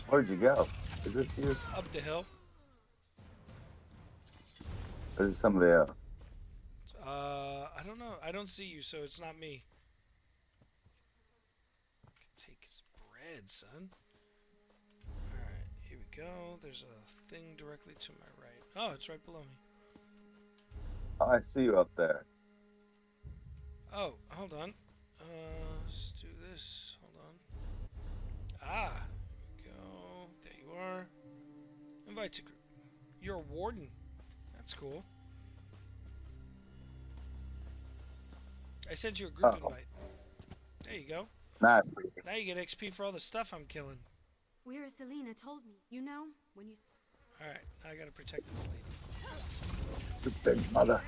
Where'd you go? Is this you? Up the hill. Or is it somebody else? I don't know. I don't see you, so it's not me. Take his bread, son. Alright, here we go. There's a thing directly to my right. Oh, it's right below me. Oh, I see you up there. Oh, hold on. Let's do this. Hold on. Ah, here we go. There you are. Invite to group. You're a warden. That's cool. I sent you a group invite. There you go. Not Now you get XP for all the stuff I'm killing. Where Selena told me. You know, when you... Alright, now I gotta protect this lady. the big mother.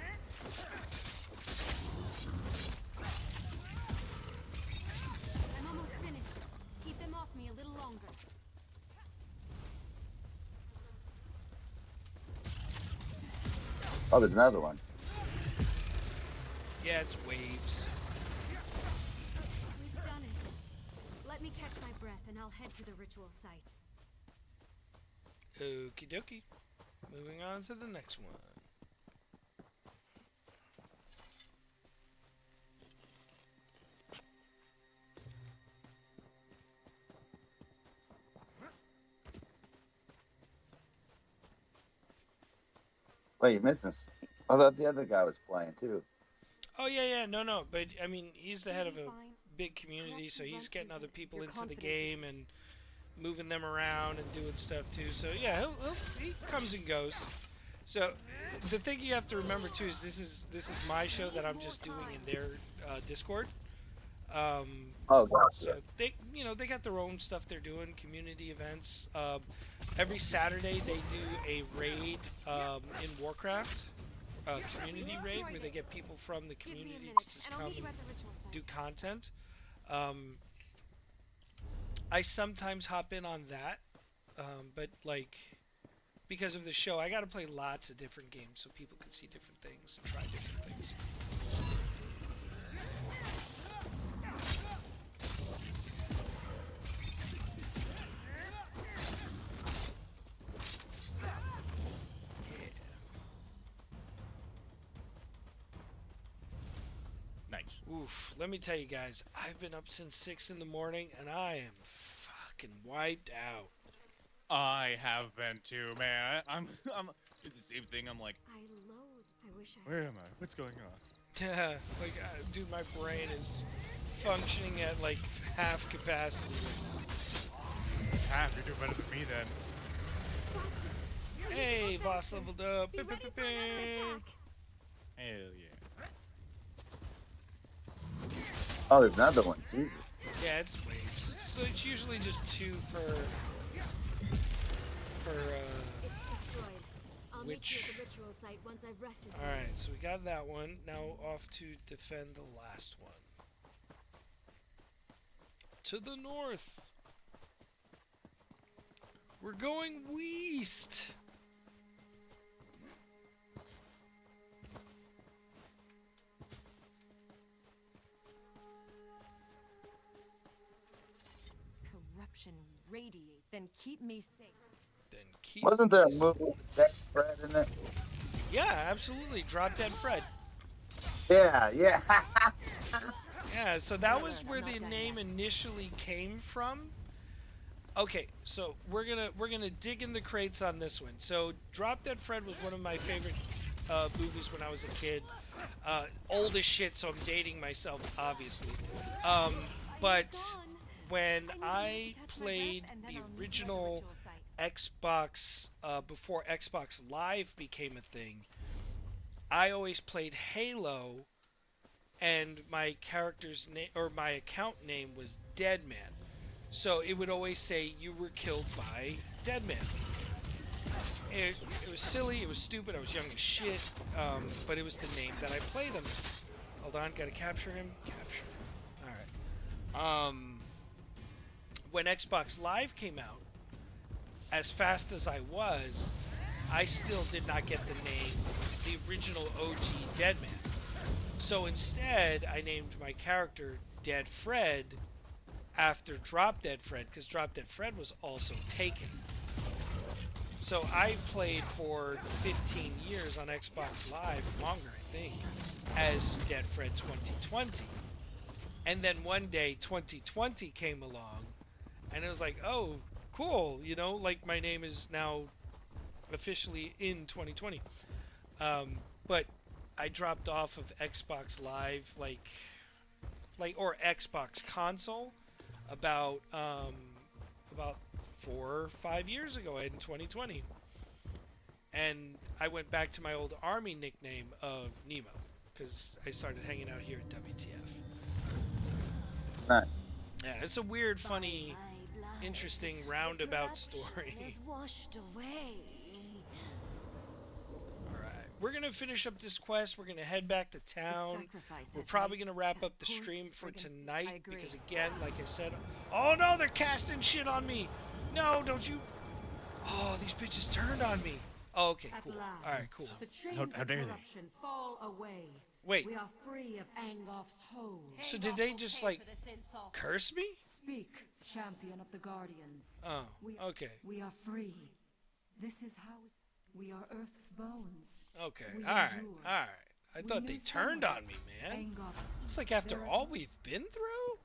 I'm almost finished. Keep them off me a little longer. Oh, there's another one. Yeah, it's waves. We've done it. Let me catch my breath and I'll head to the ritual site. Okie dokie. Moving on to the next one. Wait, you're missing. I thought the other guy was playing too. Oh yeah, no, but I mean, he's the head of a big community, so he's getting other people into the game and moving them around and doing stuff too. So yeah, he comes and goes. So the thing you have to remember too is this is my show that I'm just doing in their Discord. Oh, gotcha. So they got their own stuff they're doing, community events. Every Saturday they do a raid in Warcraft, community raid where they get people from the community to just come do content. I sometimes hop in on that, but like because of the show, I got to play lots of different games so people can see different things and try different things. Nice. Oof, let me tell you guys, I've been up since 6 in the morning and I am fucking wiped out. I have been too, man. I'm it's the same thing. I'm like, I loathe. I wish I... where am I? What's going on? Yeah, like, dude, my brain is functioning at like half capacity right You're doing better than me then. now. Hey, boss leveled up. Be ready for another attack. Hell yeah. Oh, there's another one. Jesus. Yeah, it's waves. So it's usually just 2 per It's destroyed. I'll meet you which... at the ritual site once I've rested. Alright, so we got that one. Now off to defend the last one. to the north. We're going west. Corruption radiate. Then keep me safe. Then keep Wasn't there a me movie with Dead Fred in it? Yeah, absolutely. Drop Dead Fred. Yeah, yeah. Yeah, so that was where the name initially came from. Okay, so we're gonna dig in the crates on this one. So Drop Dead Fred was one of my favorite movies when I was a kid. Old as shit, so I'm dating myself, obviously. But when I played the original Xbox before Xbox Live became a thing, I always played Halo, and my character's name or my account name was Deadman. So it would always say you were killed by Deadman. It was silly, it was stupid, I was young as shit, but it was the name that I played under. Hold on, gotta capture him. Capture. Alright. When Xbox Live came out, as fast as I was, I still did not get the name, the original OG Deadman. So instead, I named my character Dead Fred after Drop Dead Fred, because Drop Dead Fred was also taken. So I played for 15 years on Xbox Live, longer I think, as Dead Fred 2020. And then one day 2020 came along, and it was like, oh, cool, you know, like my name is now officially in 2020. But I dropped off of Xbox Live, or Xbox console, about 4 or 5 years ago in 2020, and I went back to my old army nickname of Nemo because I started hanging out here at WTF. So, Nice. yeah, it's a weird, funny, interesting roundabout story. Washed away. We're going to finish up this quest. We're going to head back to town. We're probably going to wrap up the stream for tonight because, again, like I said... Oh, no, they're casting shit on me. No, don't you... Oh, these bitches turned on me. Oh, okay, cool. All right, cool. How dare they? Fall away. Wait, We are free of Angof's hold. so did they just, like, curse me? Speak, champion of the Guardians. Oh, okay. We are free. This is how we are Earth's bones. Okay, We all right, endure. all right. I We thought they knew turned someone. on me, man. Angof's It's like after There is- all we've been through?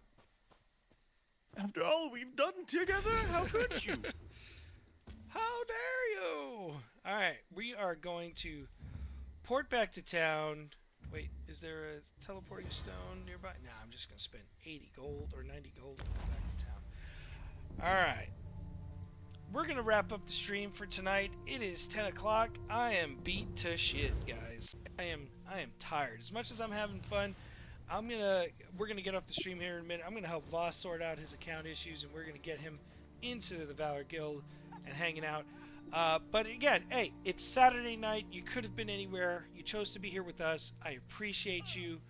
After all we've done together, how could you? How dare you? Alright, we are going to port back to town. Wait, is there a teleporting stone nearby? Nah, I'm just going to spend 80 gold or 90 gold and go back to town. Alright. We're going to wrap up the stream for tonight. It is 10 o'clock. I am beat to shit, guys. I am tired. As much as I'm having fun, we're gonna get off the stream here in a minute. I'm gonna help Voss sort out his account issues, and we're gonna get him into the VALOR Guild and hanging out. But again, hey, it's Saturday night. You could have been anywhere. You chose to be here with us. I appreciate you.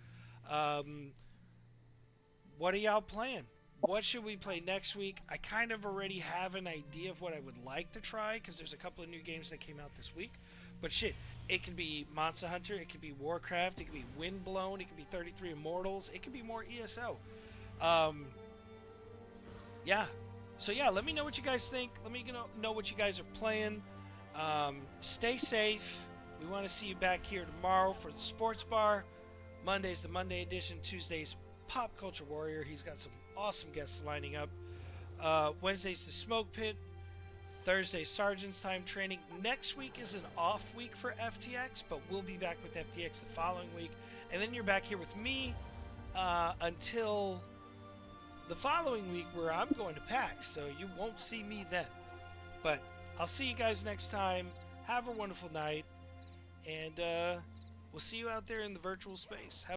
What are y'all playing? What should we play next week? I kind of already have an idea of what I would like to try because there's a couple of new games that came out this week. But shit, it could be Monster Hunter, it could be Warcraft, it could be Windblown, it could be 33 Immortals, it could be more ESO. Yeah. So yeah, let me know what you guys think. Let me know what you guys are playing. Stay safe. We want to see you back here tomorrow for the Sports Bar. Monday's the Monday edition. Tuesday's Pop Culture Warrior. He's got some awesome guests lining up. Wednesday's the Smoke Pit. Thursday, Sergeant's Time Training. Next week is an off week for FTX, but we'll be back with FTX the following week. And then you're back here with me until the following week where I'm going to PAX, so you won't see me then. But I'll see you guys next time. Have a wonderful night, and we'll see you out there in the virtual space.